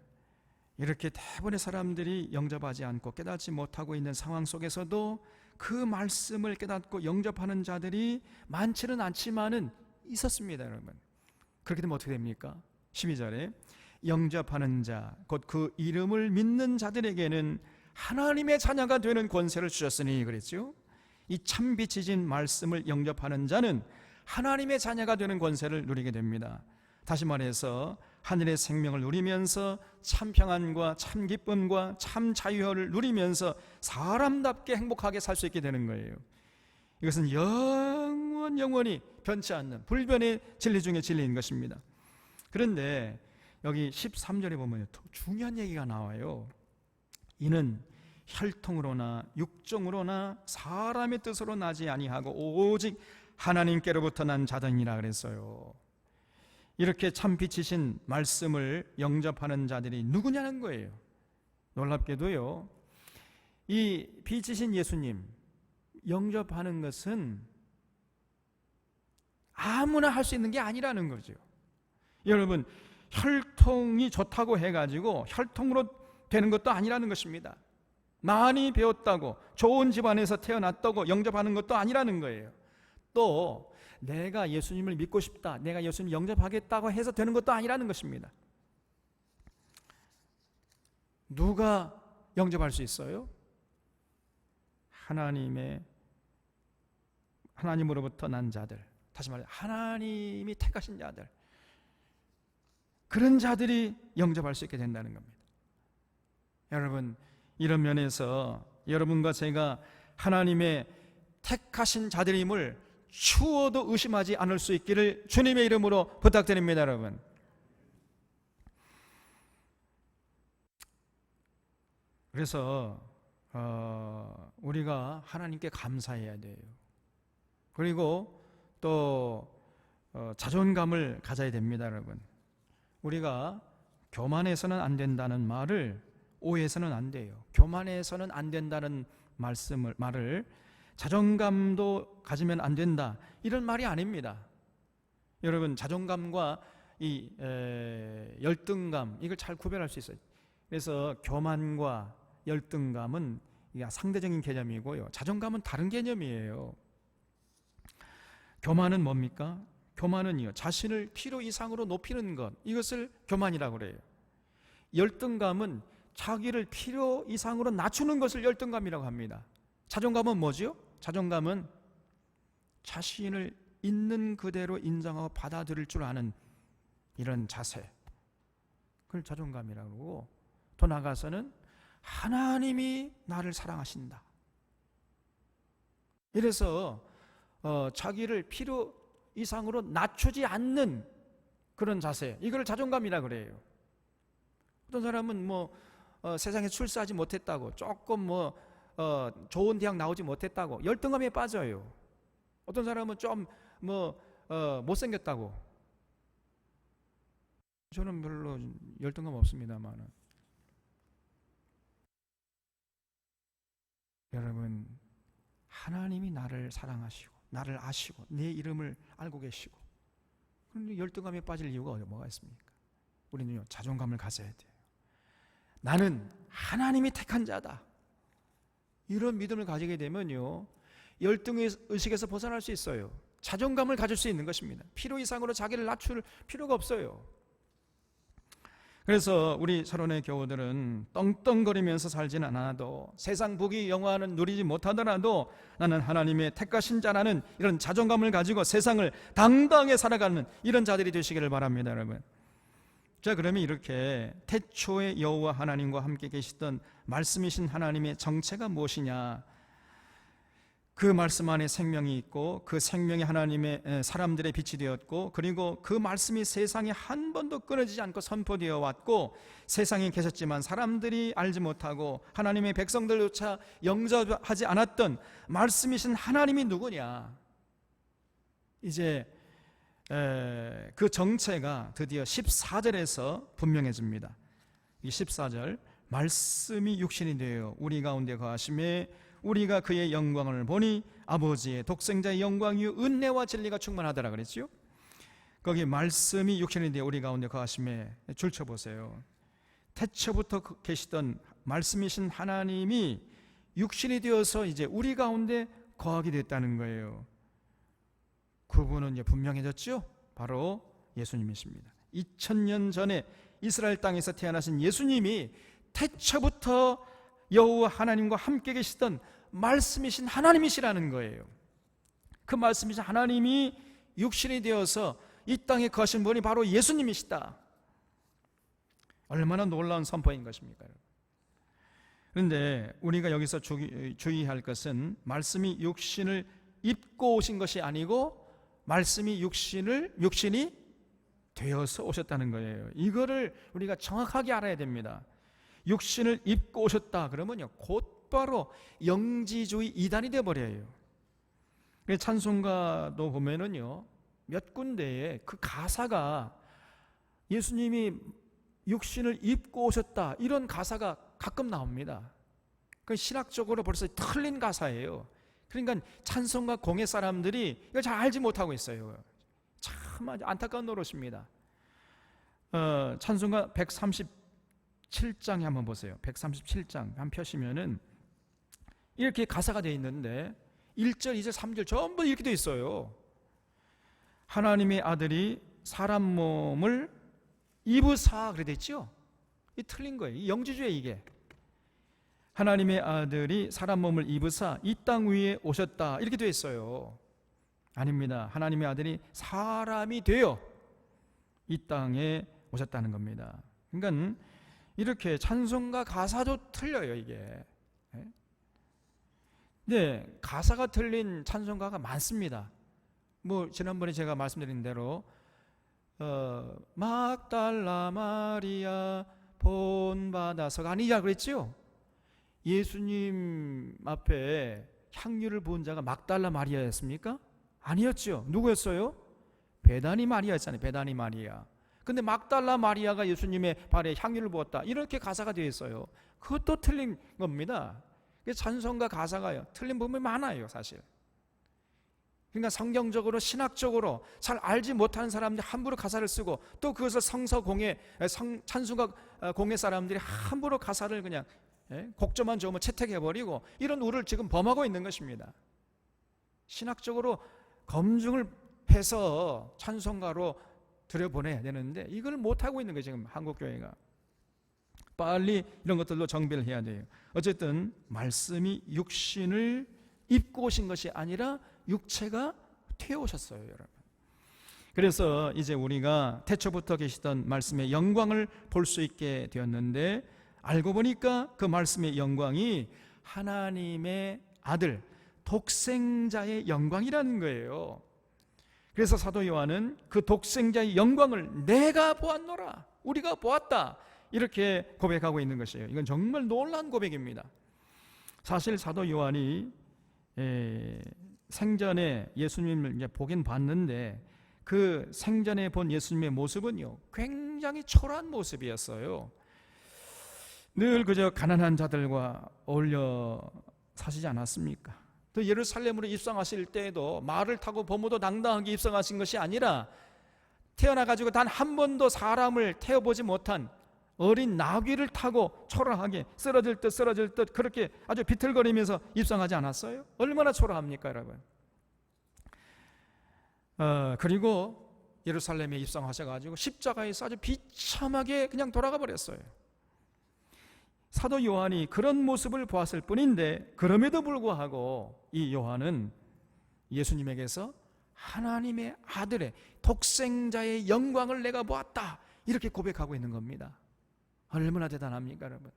이렇게 대부분의 사람들이 영접하지 않고 깨닫지 못하고 있는 상황 속에서도 그 말씀을 깨닫고 영접하는 자들이 많지는 않지만은 있었습니다, 여러분. 그렇게 되면 어떻게 됩니까? 12절에 영접하는 자, 곧 그 이름을 믿는 자들에게는 하나님의 자녀가 되는 권세를 주셨으니 그랬죠. 이 참빛이신 말씀을 영접하는 자는 하나님의 자녀가 되는 권세를 누리게 됩니다. 다시 말해서 하늘의 생명을 누리면서 참 평안과 참 기쁨과 참 자유를 누리면서 사람답게 행복하게 살 수 있게 되는 거예요. 이것은 영원히 변치 않는 불변의 진리 중에 진리인 것입니다. 그런데 여기 13절에 보면 더 중요한 얘기가 나와요. 이는 혈통으로나 육정으로나 사람의 뜻으로 나지 아니하고 오직 하나님께로부터 난 자들이라 그랬어요. 이렇게 참빛이신 말씀을 영접하는 자들이 누구냐는 거예요. 놀랍게도요, 이 빛이신 예수님 영접하는 것은 아무나 할 수 있는 게 아니라는 거죠. 여러분, 혈통이 좋다고 해가지고 혈통으로 되는 것도 아니라는 것입니다. 많이 배웠다고 좋은 집안에서 태어났다고 영접하는 것도 아니라는 거예요. 또 내가 예수님을 믿고 싶다, 내가 예수님을 영접하겠다고 해서 되는 것도 아니라는 것입니다. 누가 영접할 수 있어요? 하나님으로부터 난 자들, 다시 말해 하나님이 택하신 자들, 그런 자들이 영접할 수 있게 된다는 겁니다. 여러분, 이런 면에서 여러분과 제가 하나님의 택하신 자들임을 추워도 의심하지 않을 수 있기를 주님의 이름으로 부탁드립니다, 여러분. 그래서 우리가 하나님께 감사해야 돼요. 그리고 또 자존감을 가져야 됩니다, 여러분. 우리가 교만해서는 안 된다는 말을 오해해서는 안 돼요. 교만해서는 안 된다는 말을 자존감도 가지면 안 된다, 이런 말이 아닙니다. 여러분, 자존감과 이 열등감, 이걸 잘 구별할 수 있어요. 그래서 교만과 열등감은 이게 상대적인 개념이고요. 자존감은 다른 개념이에요. 교만은 뭡니까? 교만은요, 자신을 필요 이상으로 높이는 것, 이것을 교만이라고 그래요. 열등감은 자기를 필요 이상으로 낮추는 것을 열등감이라고 합니다. 자존감은 뭐지요? 자존감은 자신을 있는 그대로 인정하고 받아들일 줄 아는 이런 자세, 그걸 자존감이라고 하고, 더 나아가서는 하나님이 나를 사랑하신다. 이래서 자기를 필요 이상으로 낮추지 않는 그런 자세, 이걸 자존감이라 그래요. 어떤 사람은 세상에 출세하지 못했다고, 조금 좋은 대학 나오지 못했다고 열등감에 빠져요. 어떤 사람은 좀 못생겼다고. 저는 별로 열등감 없습니다만, 여러분, 하나님이 나를 사랑하시고 나를 아시고 내 이름을 알고 계시고, 그런데 열등감에 빠질 이유가 뭐가 있습니까? 우리는요, 자존감을 가져야 돼요. 나는 하나님이 택한 자다. 이런 믿음을 가지게 되면요, 열등의식에서 벗어날 수 있어요. 자존감을 가질 수 있는 것입니다. 필요 이상으로 자기를 낮출 필요가 없어요. 그래서 우리 서론의 교우들은 떵떵거리면서 살지는 않아도, 세상 부귀 영화는 누리지 못하더라도 나는 하나님의 택하신 자라는 이런 자존감을 가지고 세상을 당당하게 살아가는 이런 자들이 되시기를 바랍니다, 여러분. 자, 그러면 이렇게 태초에 여호와 하나님과 함께 계시던 말씀이신 하나님의 정체가 무엇이냐? 그 말씀 안에 생명이 있고, 그 생명이 하나님의 사람들의 빛이 되었고, 그리고 그 말씀이 세상에 한 번도 끊어지지 않고 선포되어 왔고, 세상에 계셨지만 사람들이 알지 못하고 하나님의 백성들조차 영접하지 않았던 말씀이신 하나님이 누구냐? 이제 그 정체가 드디어 14절에서 분명해집니다. 이 14절, 말씀이 육신이 되어 우리 가운데 거하심에 우리가 그의 영광을 보니 아버지의 독생자의 영광이요 은혜와 진리가 충만하더라 그랬죠. 거기 말씀이 육신이 되어 우리 가운데 거하심에 줄쳐보세요. 태초부터 계시던 말씀이신 하나님이 육신이 되어서 이제 우리 가운데 거하게 됐다는 거예요. 그분은 이제 분명해졌죠. 바로 예수님이십니다. 2000년 전에 이스라엘 땅에서 태어나신 예수님이 태초부터 여호와 하나님과 함께 계시던 말씀이신 하나님이시라는 거예요. 그 말씀이신 하나님이 육신이 되어서 이 땅에 거하신 분이 바로 예수님이시다. 얼마나 놀라운 선포인 것입니까? 그런데 우리가 여기서 주의할 것은, 말씀이 육신을 입고 오신 것이 아니고 말씀이 육신이 되어서 오셨다는 거예요. 이거를 우리가 정확하게 알아야 됩니다. 육신을 입고 오셨다 그러면요, 곧바로 영지주의 이단이 되어버려요. 찬송가도 보면은요, 몇 군데에 그 가사가 예수님이 육신을 입고 오셨다, 이런 가사가 가끔 나옵니다. 그 신학적으로 벌써 틀린 가사예요. 그러니까 찬송가 공예 사람들이 이걸 잘 알지 못하고 있어요. 참 안타까운 노릇입니다. 찬송가 137장에 한번 보세요. 137장 한번 펴시면은 이렇게 가사가 되어 있는데 1절, 2절, 3절 전부 이렇게 되어 있어요. 하나님의 아들이 사람 몸을 입으사, 그래 됐죠? 이 틀린 거예요. 이 영지주의 이게. 하나님의 아들이 사람 몸을 입으사 이 땅 위에 오셨다, 이렇게 되어 있어요. 아닙니다. 하나님의 아들이 사람이 되어 이 땅에 오셨다는 겁니다. 그러니까 이렇게 찬송가 가사도 틀려요, 이게. 네, 가사가 틀린 찬송가가 많습니다. 지난번에 제가 말씀드린 대로 막달라 마리아 본받아서가 아니냐 그랬죠? 예수님 앞에 향유를 부은 자가 막달라 마리아였습니까? 아니었죠. 누구였어요? 베다니 마리아였잖아요. 베다니 마리아. 근데 막달라 마리아가 예수님의 발에 향유를 부었다, 이렇게 가사가 되어 있어요. 그것도 틀린 겁니다. 찬송가 가사가요, 틀린 부분이 많아요, 사실. 그러니까 성경적으로, 신학적으로 잘 알지 못하는 사람들이 함부로 가사를 쓰고, 또 그것을 찬송가 공예 사람들이 함부로 가사를 그냥 곡조만 좋으면 채택해버리고 이런 우를 지금 범하고 있는 것입니다. 신학적으로 검증을 해서 찬송가로 들여보내야 되는데 이걸 못하고 있는 거예요. 지금 한국교회가. 빨리 이런 것들로 정비를 해야 돼요. 어쨌든 말씀이 육신을 입고 오신 것이 아니라 육체가 튀어오셨어요, 여러분. 그래서 이제 우리가 태초부터 계시던 말씀의 영광을 볼 수 있게 되었는데, 알고 보니까 그 말씀의 영광이 하나님의 아들 독생자의 영광이라는 거예요. 그래서 사도 요한은 그 독생자의 영광을 내가 보았노라, 우리가 보았다, 이렇게 고백하고 있는 것이에요. 이건 정말 놀라운 고백입니다. 사실 사도 요한이 생전에 예수님을 이제 보긴 봤는데 그 생전에 본 예수님의 모습은요, 굉장히 초라한 모습이었어요. 늘 그저 가난한 자들과 어울려 사시지 않았습니까? 또 예루살렘으로 입성하실 때에도 말을 타고 범우도 당당하게 입성하신 것이 아니라 태어나가지고 단 한 번도 사람을 태워보지 못한 어린 나귀를 타고 초라하게 쓰러질 듯 그렇게 아주 비틀거리면서 입성하지 않았어요? 얼마나 초라합니까, 여러분? 그리고 예루살렘에 입성하셔가지고 십자가에서 아주 비참하게 그냥 돌아가 버렸어요. 사도 요한이 그런 모습을 보았을 뿐인데, 그럼에도 불구하고 이 요한은 예수님에게서 하나님의 아들의 독생자의 영광을 내가 보았다, 이렇게 고백하고 있는 겁니다. 얼마나 대단합니까, 여러분?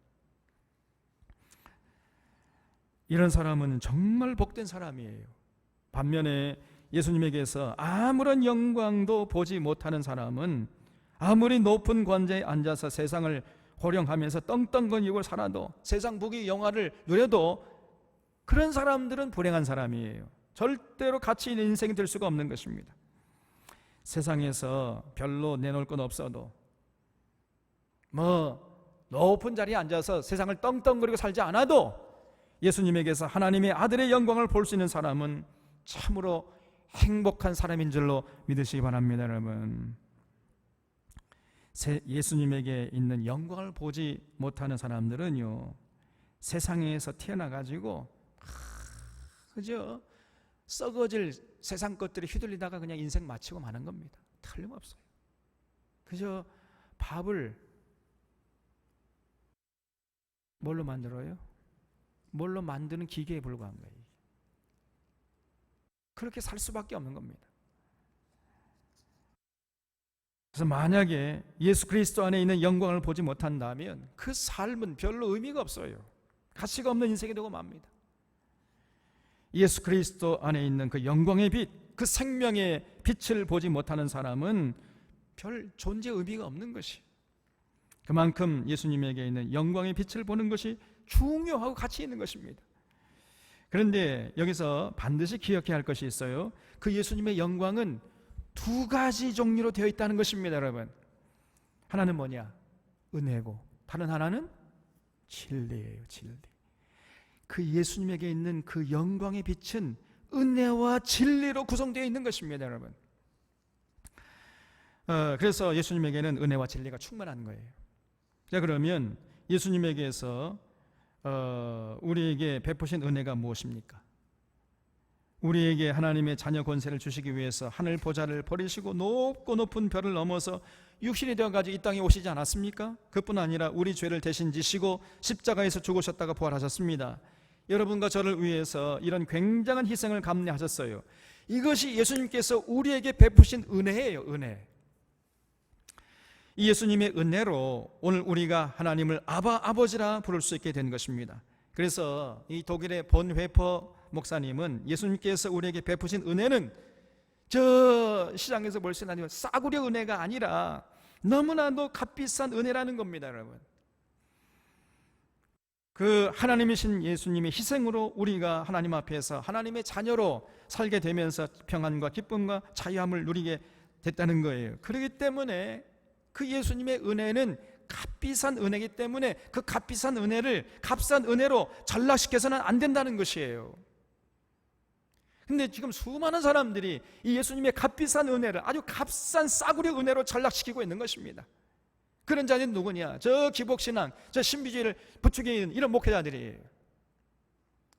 이런 사람은 정말 복된 사람이에요. 반면에 예수님에게서 아무런 영광도 보지 못하는 사람은 아무리 높은 관자에 앉아서 세상을 호령하면서 떵떵거리고 살아도, 세상 부귀 영화를 누려도, 그런 사람들은 불행한 사람이에요. 절대로 가치 있는 인생이 될 수가 없는 것입니다. 세상에서 별로 내놓을 건 없어도 높은 자리에 앉아서 세상을 떵떵거리고 살지 않아도 예수님에게서 하나님의 아들의 영광을 볼 수 있는 사람은 참으로 행복한 사람인 줄로 믿으시기 바랍니다, 여러분. 예수님에게 있는 영광을 보지 못하는 사람들은요, 세상에서 태어나가지고 그저 썩어질 세상 것들이 휘둘리다가 그냥 인생 마치고 마는 겁니다. 틀림없어요. 그저 밥을 뭘로 만들어요? 뭘로 만드는 기계에 불과한 거예요. 그렇게 살 수밖에 없는 겁니다. 그래서 만약에 예수 그리스도 안에 있는 영광을 보지 못한다면 그 삶은 별로 의미가 없어요. 가치가 없는 인생이 되고 맙니다. 예수 그리스도 안에 있는 그 영광의 빛, 그 생명의 빛을 보지 못하는 사람은 별 존재 의미가 없는 것이, 그만큼 예수님에게 있는 영광의 빛을 보는 것이 중요하고 가치 있는 것입니다. 그런데 여기서 반드시 기억해야 할 것이 있어요. 그 예수님의 영광은 두 가지 종류로 되어 있다는 것입니다, 여러분. 하나는 뭐냐? 은혜고, 다른 하나는 진리예요, 진리. 그 예수님에게 있는 그 영광의 빛은 은혜와 진리로 구성되어 있는 것입니다, 여러분. 그래서 예수님에게는 은혜와 진리가 충만한 거예요. 자, 그러면 예수님에게서 우리에게 베푸신 은혜가 무엇입니까? 우리에게 하나님의 자녀 권세를 주시기 위해서 하늘 보좌를 버리시고 높고 높은 별을 넘어서 육신이 되어가지고 이 땅에 오시지 않았습니까? 그뿐 아니라 우리 죄를 대신 지시고 십자가에서 죽으셨다가 부활하셨습니다. 여러분과 저를 위해서 이런 굉장한 희생을 감내하셨어요. 이것이 예수님께서 우리에게 베푸신 은혜예요, 은혜. 이 예수님의 은혜로 오늘 우리가 하나님을 아버지라 부를 수 있게 된 것입니다. 그래서 이 독일의 본회퍼 목사님은 예수님께서 우리에게 베푸신 은혜는 저 시장에서 볼 수 있는 싸구려 은혜가 아니라 너무나도 값비싼 은혜라는 겁니다, 여러분. 그 하나님이신 예수님의 희생으로 우리가 하나님 앞에서 하나님의 자녀로 살게 되면서 평안과 기쁨과 자유함을 누리게 됐다는 거예요. 그렇기 때문에 그 예수님의 은혜는 값비싼 은혜이기 때문에 그 값비싼 은혜를 값싼 은혜로 전락시켜서는 안 된다는 것이에요. 근데 지금 수많은 사람들이 이 예수님의 값비싼 은혜를 아주 값싼 싸구려 은혜로 전락시키고 있는 것입니다. 그런 자들이 누구냐? 저 기복신앙, 저 신비주의를 부추기는 이런 목회자들이에요.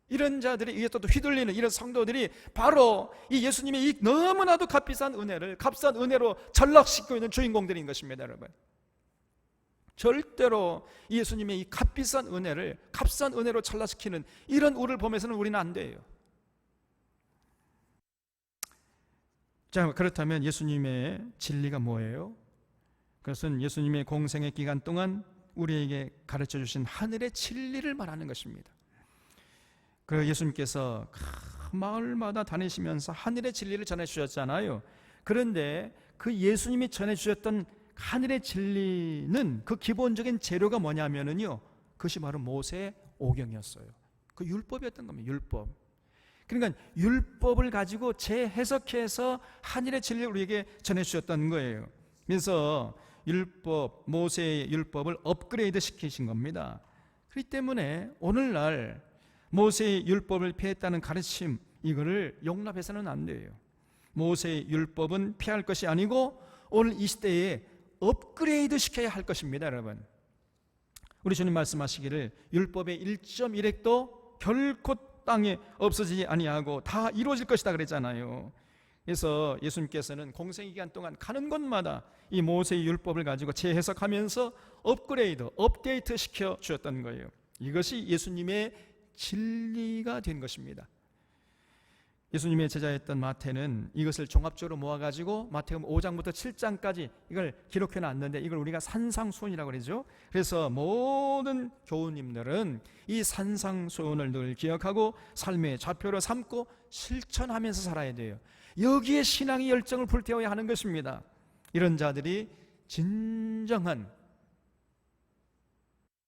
이런 자들이 이게 또 휘둘리는 이런 성도들이 바로 이 예수님의 이 너무나도 값비싼 은혜를 값싼 은혜로 전락시키고 있는 주인공들인 것입니다, 여러분. 절대로 예수님의 이 값비싼 은혜를 값싼 은혜로 전락시키는 이런 우를 보면서는 우리는 안 돼요. 자, 그렇다면 예수님의 진리가 뭐예요? 그것은 예수님의 공생의 기간 동안 우리에게 가르쳐 주신 하늘의 진리를 말하는 것입니다. 그 예수님께서 마을마다 다니시면서 하늘의 진리를 전해 주셨잖아요. 그런데 그 예수님이 전해 주셨던 하늘의 진리는 그 기본적인 재료가 뭐냐면요, 그것이 바로 모세의 오경이었어요. 그 율법이었던 겁니다. 율법. 그러니까 율법을 가지고 재해석해서 하늘의 진리를 우리에게 전해 주셨던 거예요. 그래서 율법, 모세의 율법을 업그레이드 시키신 겁니다. 그렇기 때문에 오늘날 모세의 율법을 폐했다는 가르침, 이거를 용납해서는 안 돼요. 모세의 율법은 폐할 것이 아니고 오늘 이 시대에 업그레이드 시켜야 할 것입니다, 여러분. 우리 주님 말씀하시기를 율법의 1.1획도 결코 땅에 없어지지 아니하고 다 이루어질 것이다 그랬잖아요. 그래서 예수님께서는 공생기간 동안 가는 곳마다 이 모세의 율법을 가지고 재해석하면서 업그레이드, 업데이트 시켜 주었던 거예요. 이것이 예수님의 진리가 된 것입니다. 예수님의 제자였던 마태는 이것을 종합적으로 모아가지고 마태복음 5장부터 7장까지 이걸 기록해 놨는데 이걸 우리가 산상수훈이라고 그러죠. 그래서 모든 교우님들은 이 산상수훈을 늘 기억하고 삶의 좌표로 삼고 실천하면서 살아야 돼요. 여기에 신앙의 열정을 불태워야 하는 것입니다. 이런 자들이 진정한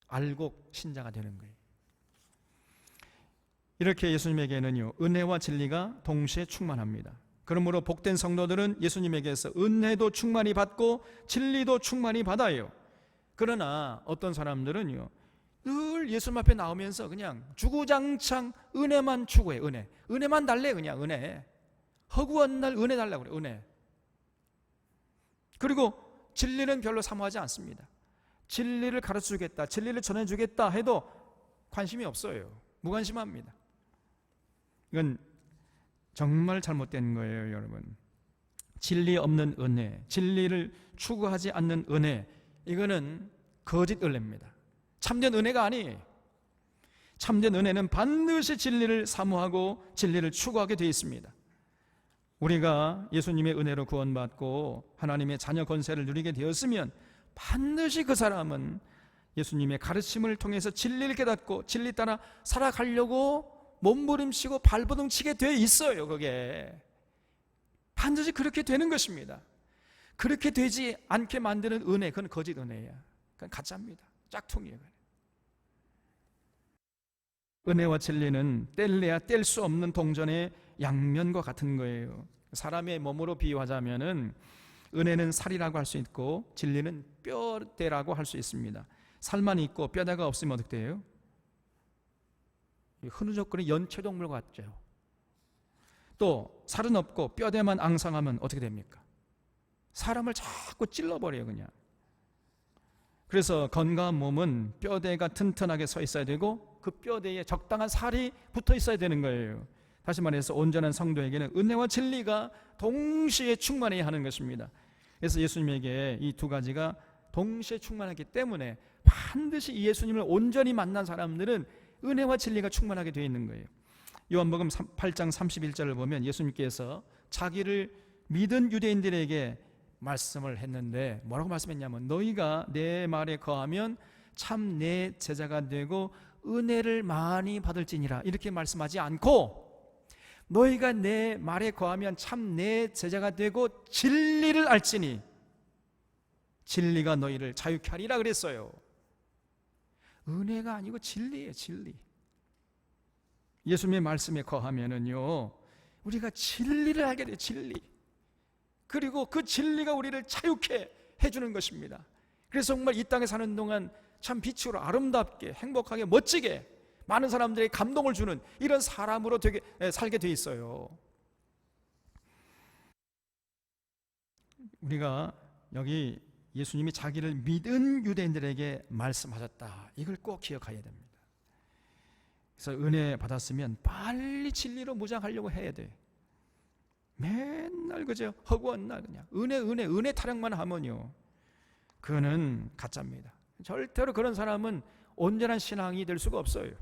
알곡 신자가 되는 거예요. 이렇게 예수님에게는요, 은혜와 진리가 동시에 충만합니다. 그러므로 복된 성도들은 예수님에게서 은혜도 충만히 받고 진리도 충만히 받아요. 그러나 어떤 사람들은요, 늘 예수님 앞에 나오면서 그냥 주구장창 은혜만 추구해. 은혜만 달래. 그냥 은혜. 허구한 날 은혜 달라고 그래. 은혜. 그리고 진리는 별로 사모하지 않습니다. 진리를 가르쳐주겠다, 진리를 전해주겠다 해도 관심이 없어요. 무관심합니다. 이건 정말 잘못된 거예요, 여러분. 진리 없는 은혜, 진리를 추구하지 않는 은혜, 이거는 거짓 은혜입니다. 참된 은혜가 아니에요. 참된 은혜는 반드시 진리를 사모하고 진리를 추구하게 되어 있습니다. 우리가 예수님의 은혜로 구원받고 하나님의 자녀 권세를 누리게 되었으면 반드시 그 사람은 예수님의 가르침을 통해서 진리를 깨닫고 진리 따라 살아가려고 몸부림치고 발버둥치게 돼 있어요. 그게 반드시 그렇게 되는 것입니다. 그렇게 되지 않게 만드는 은혜, 그건 거짓 은혜야. 그건 가짜입니다. 짝퉁이에요. 은혜와 진리는 뗄래야 뗄 수 없는 동전의 양면과 같은 거예요. 사람의 몸으로 비유하자면은 은혜는 살이라고 할 수 있고 진리는 뼈대라고 할 수 있습니다. 살만 있고 뼈대가 없으면 어떻게 돼요? 흐느적거리는 연체동물 같죠. 또 살은 없고 뼈대만 앙상하면 어떻게 됩니까? 사람을 자꾸 찔러버려요, 그냥. 그래서 건강한 몸은 뼈대가 튼튼하게 서 있어야 되고 그 뼈대에 적당한 살이 붙어 있어야 되는 거예요. 다시 말해서 온전한 성도에게는 은혜와 진리가 동시에 충만해야 하는 것입니다. 그래서 예수님에게 이 두 가지가 동시에 충만하기 때문에 반드시 예수님을 온전히 만난 사람들은 은혜와 진리가 충만하게 되어 있는 거예요. 요한복음 8장 31절을 보면 예수님께서 자기를 믿은 유대인들에게 말씀을 했는데 뭐라고 말씀했냐면 너희가 내 말에 거하면 참 내 제자가 되고 은혜를 많이 받을지니라 이렇게 말씀하지 않고 너희가 내 말에 거하면 참 내 제자가 되고 진리를 알지니 진리가 너희를 자유케 하리라 그랬어요. 은혜가 아니고 진리예요, 진리. 예수님의 말씀에 거하면은요 우리가 진리를 알게 돼요, 진리. 그리고 그 진리가 우리를 자유케 해주는 것입니다. 그래서 정말 이 땅에 사는 동안 참 빛으로 아름답게 행복하게 멋지게 많은 사람들에게 감동을 주는 이런 사람으로 살게 돼 있어요. 우리가 여기 예수님이 자기를 믿은 유대인들에게 말씀하셨다. 이걸 꼭 기억해야 됩니다. 그래서 은혜 받았으면 빨리 진리로 무장하려고 해야 돼. 맨날 그저 허구한 날 그냥 은혜 타령만 하면요, 그거는 가짜입니다. 절대로 그런 사람은 온전한 신앙이 될 수가 없어요.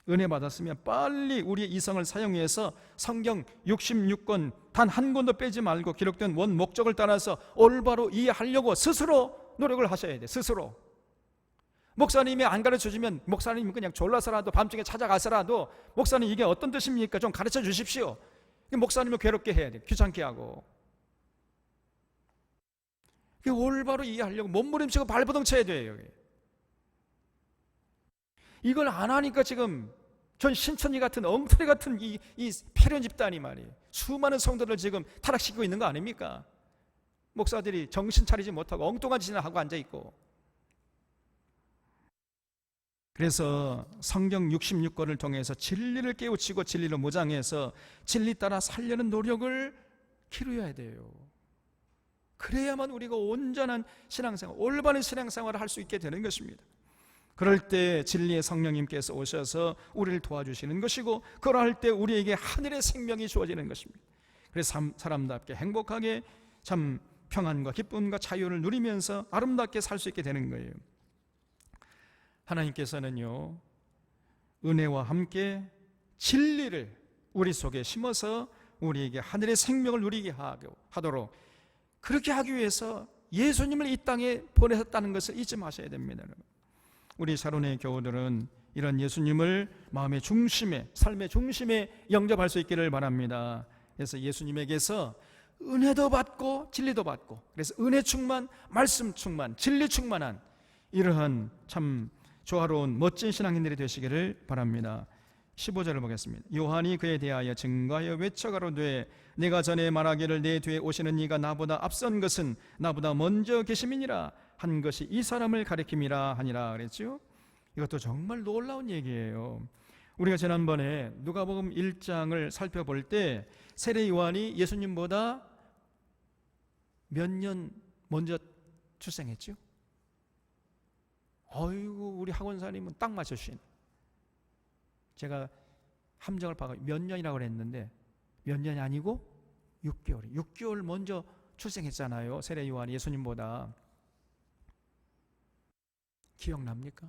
은혜 받았으면 빨리 우리의 이성을 사용해서 성경 66권 단 한 권도 빼지 말고 기록된 원 목적을 따라서 올바로 이해하려고 스스로 노력을 하셔야 돼. 스스로. 목사님이 안 가르쳐주면 목사님이 그냥 졸라서라도 밤중에 찾아가서라도 목사님 이게 어떤 뜻입니까? 좀 가르쳐 주십시오. 목사님을 괴롭게 해야 돼. 귀찮게 하고. 올바로 이해하려고 몸부림치고 발버둥 쳐야 돼요. 이걸 안 하니까 지금 전 신천지 같은 엉터리 같은 이 패륜 집단이 말이에요, 수많은 성도들 지금 타락시키고 있는 거 아닙니까? 목사들이 정신 차리지 못하고 엉뚱한 짓을 하고 앉아있고. 그래서 성경 66권을 통해서 진리를 깨우치고 진리로 무장해서 진리 따라 살려는 노력을 기울여야 돼요. 그래야만 우리가 온전한 신앙생활, 올바른 신앙생활을 할 수 있게 되는 것입니다. 그럴 때 진리의 성령님께서 오셔서 우리를 도와주시는 것이고, 그럴 때 우리에게 하늘의 생명이 주어지는 것입니다. 그래서 사람답게 행복하게 참 평안과 기쁨과 자유를 누리면서 아름답게 살 수 있게 되는 거예요. 하나님께서는요, 은혜와 함께 진리를 우리 속에 심어서 우리에게 하늘의 생명을 누리게 하도록, 그렇게 하기 위해서 예수님을 이 땅에 보내셨다는 것을 잊지 마셔야 됩니다. 우리 샤론의 교우들은 이런 예수님을 마음의 중심에, 삶의 중심에 영접할 수 있기를 바랍니다. 그래서 예수님에게서 은혜도 받고 진리도 받고, 그래서 은혜 충만, 말씀 충만, 진리 충만한 이러한 참 조화로운 멋진 신앙인들이 되시기를 바랍니다. 15절을 보겠습니다. 요한이 그에 대하여 증거하여 외쳐가로되 내가 전에 말하기를 내 뒤에 오시는 이가 나보다 앞선 것은 나보다 먼저 계심이니라 한 것이 이 사람을 가리킴이라 하니라 그랬죠. 이것도 정말 놀라운 얘기예요. 우리가 지난번에 누가복음 1장을 살펴볼 때 세례 요한이 예수님보다 몇 년 먼저 출생했죠. 어이구, 우리 학원사님은 딱 맞추시네. 제가 함정을 봐가 몇 년이라고 그랬는데 몇 년이 아니고 6개월 먼저 출생했잖아요. 세례 요한이 예수님보다. 기억납니까?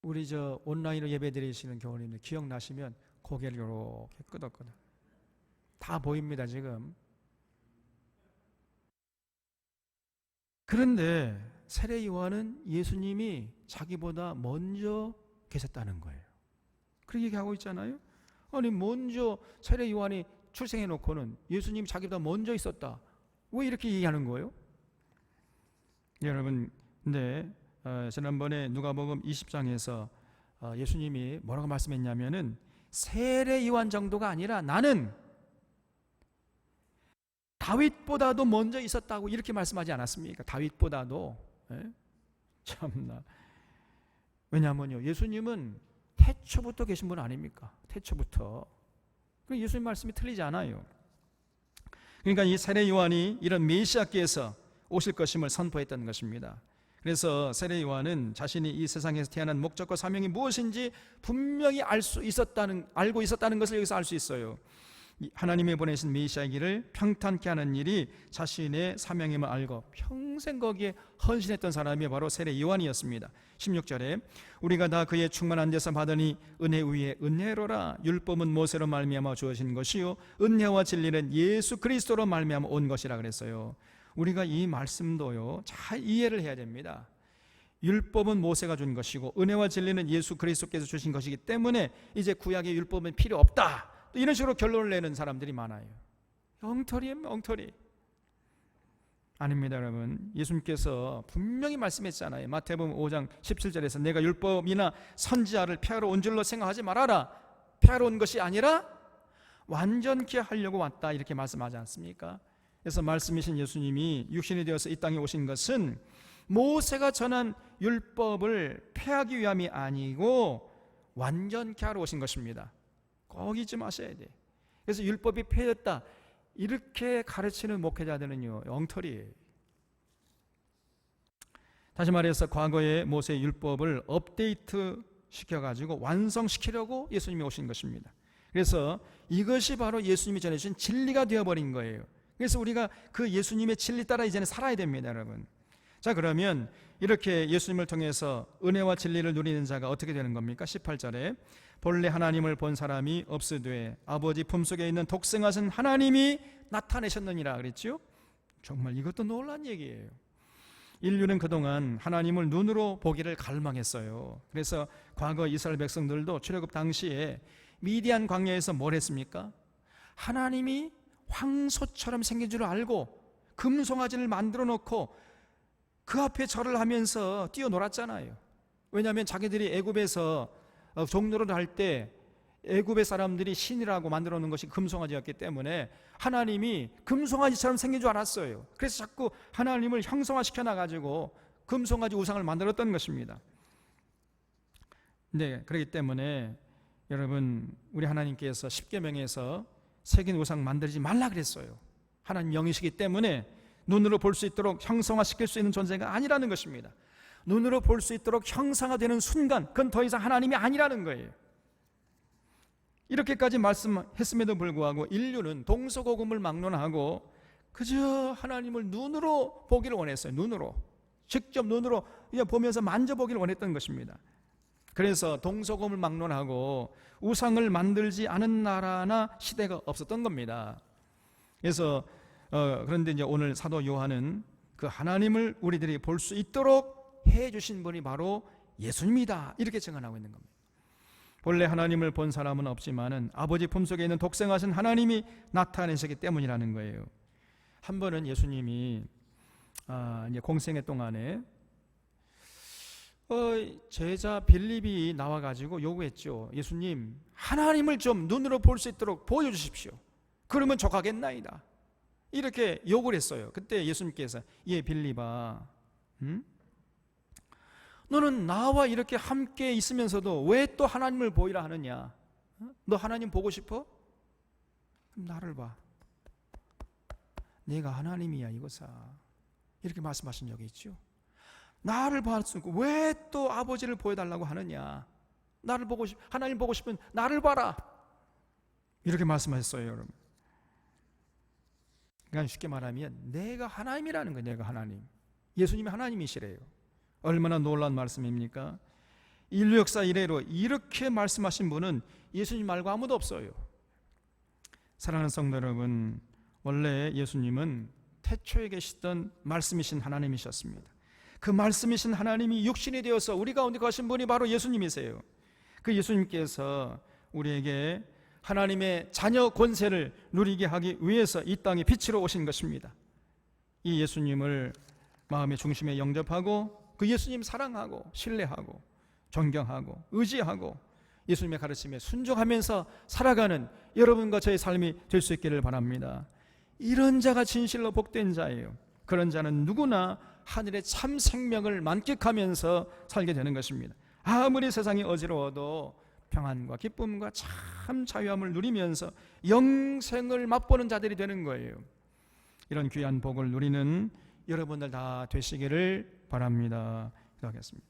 우리 저 온라인으로 예배 드리시는 교우님들 기억나시면 고개를 이렇게 끄덕끄덕. 다 보입니다 지금. 그런데 세례 요한은 예수님이 자기보다 먼저 계셨다는 거예요. 그렇게 얘기하고 있잖아요. 아니 먼저 세례 요한이 출생해 놓고는 예수님이 자기보다 먼저 있었다, 왜 이렇게 얘기하는 거예요? 여러분, 근데 지난번에 누가복음 20장에서 예수님이 뭐라고 말씀했냐면은 세례 요한 정도가 아니라 나는 다윗보다도 먼저 있었다고 이렇게 말씀하지 않았습니까? 다윗보다도. 참나. 왜냐하면요, 예수님은 태초부터 계신 분 아닙니까? 태초부터. 예수님 말씀이 틀리지 않아요. 그러니까 이 세례 요한이 이런 메시아께서 오실 것임을 선포했던 것입니다. 그래서 세례 요한은 자신이 이 세상에서 태어난 목적과 사명이 무엇인지 분명히 알고 있었다는 것을 여기서 알 수 있어요. 하나님이 보내신 메시아이기를 평탄케 하는 일이 자신의 사명임을 알고 평생 거기에 헌신했던 사람이 바로 세례 요한이었습니다. 16절에 우리가 다 그의 충만한 데서 받으니 은혜 위에 은혜로라. 율법은 모세로 말미암아 주어진 것이요 은혜와 진리는 예수 그리스도로 말미암아 온 것이라 그랬어요. 우리가 이 말씀도요 잘 이해를 해야 됩니다. 율법은 모세가 준 것이고 은혜와 진리는 예수 그리스도께서 주신 것이기 때문에 이제 구약의 율법은 필요 없다, 이런 식으로 결론을 내는 사람들이 많아요. 엉터리예요, 엉터리. 아닙니다, 여러분. 예수님께서 분명히 말씀했잖아요. 마태복음 5장 17절에서 내가 율법이나 선지자를 폐하러 온 줄로 생각하지 말아라. 폐하러 온 것이 아니라 완전케 하려고 왔다, 이렇게 말씀하지 않습니까? 그래서 말씀이신 예수님이 육신이 되어서 이 땅에 오신 것은 모세가 전한 율법을 폐하기 위함이 아니고 완전케 하러 오신 것입니다. 꼭 잊지 마셔야 돼. 그래서 율법이 폐했다 이렇게 가르치는 목회자들은요 엉터리예요. 다시 말해서 과거의 모세의 율법을 업데이트 시켜가지고 완성시키려고 예수님이 오신 것입니다. 그래서 이것이 바로 예수님이 전해주신 진리가 되어버린 거예요. 그래서 우리가 그 예수님의 진리 따라 이제는 살아야 됩니다, 여러분. 자, 그러면 이렇게 예수님을 통해서 은혜와 진리를 누리는 자가 어떻게 되는 겁니까? 18절에 본래 하나님을 본 사람이 없으되 아버지 품속에 있는 독생하신 하나님이 나타내셨느니라 그랬죠? 정말 이것도 놀라운 얘기예요. 인류는 그동안 하나님을 눈으로 보기를 갈망했어요. 그래서 과거 이스라엘 백성들도 출애굽 당시에 미디안 광야에서 뭘 했습니까? 하나님이 황소처럼 생긴 줄 알고 금송아지를 만들어 놓고 그 앞에 절을 하면서 뛰어놀았잖아요. 왜냐하면 자기들이 애굽에서 종노릇을 할 때 애굽의 사람들이 신이라고 만들어 놓은 것이 금송아지였기 때문에 하나님이 금송아지처럼 생긴 줄 알았어요. 그래서 자꾸 하나님을 형성화시켜 놔가지고 금송아지 우상을 만들었던 것입니다. 네, 그렇기 때문에 여러분, 우리 하나님께서 십계명에서 새긴 우상 만들지 말라 그랬어요. 하나님 영이시기 때문에 눈으로 볼 수 있도록 형성화시킬 수 있는 존재가 아니라는 것입니다. 눈으로 볼 수 있도록 형상화되는 순간 그건 더 이상 하나님이 아니라는 거예요. 이렇게까지 말씀했음에도 불구하고 인류는 동서고금을 막론하고 그저 하나님을 눈으로 보기를 원했어요. 눈으로, 직접 눈으로 보면서 만져보기를 원했던 것입니다. 그래서 동서고금을 막론하고 우상을 만들지 않은 나라나 시대가 없었던 겁니다. 그래서 그런데 이제 오늘 사도 요한은 그 하나님을 우리들이 볼 수 있도록 해주신 분이 바로 예수님이다, 이렇게 증언하고 있는 겁니다. 본래 하나님을 본 사람은 없지만은 아버지 품속에 있는 독생하신 하나님이 나타내셨기 때문이라는 거예요. 한 번은 예수님이 이제 공생애 동안에 제자 빌립이 나와가지고 요구했죠. 예수님, 하나님을 좀 눈으로 볼 수 있도록 보여주십시오. 그러면 족하겠나이다, 이렇게 요구를 했어요. 그때 예수님께서 빌립아, 너는 나와 이렇게 함께 있으면서도 왜 또 하나님을 보이라 하느냐? 너 하나님 보고 싶어? 그럼 나를 봐. 내가 하나님이야 이거사, 이렇게 말씀하신 적이 있죠. 나를 봤으니까 왜 또 아버지를 보여달라고 하느냐? 나를 보고 하나님 보고 싶으면 나를 봐라, 이렇게 말씀하셨어요, 여러분. 그러니까 쉽게 말하면 내가 하나님이라는 거예요. 내가 하나님, 예수님이 하나님이시래요. 얼마나 놀라운 말씀입니까? 인류 역사 이래로 이렇게 말씀하신 분은 예수님 말고 아무도 없어요. 사랑하는 성도 여러분, 원래 예수님은 태초에 계시던 말씀이신 하나님이셨습니다. 그 말씀이신 하나님이 육신이 되어서 우리 가운데 거하신 분이 바로 예수님이세요. 그 예수님께서 우리에게 하나님의 자녀 권세를 누리게 하기 위해서 이 땅에 빛으로 오신 것입니다. 이 예수님을 마음의 중심에 영접하고 그 예수님 사랑하고 신뢰하고 존경하고 의지하고 예수님의 가르침에 순종하면서 살아가는 여러분과 저의 삶이 될 수 있기를 바랍니다. 이런 자가 진실로 복된 자예요. 그런 자는 누구나 하늘의 참 생명을 만끽하면서 살게 되는 것입니다. 아무리 세상이 어지러워도 평안과 기쁨과 참 자유함을 누리면서 영생을 맛보는 자들이 되는 거예요. 이런 귀한 복을 누리는 여러분들 다 되시기를 바랍니다. 기도하겠습니다.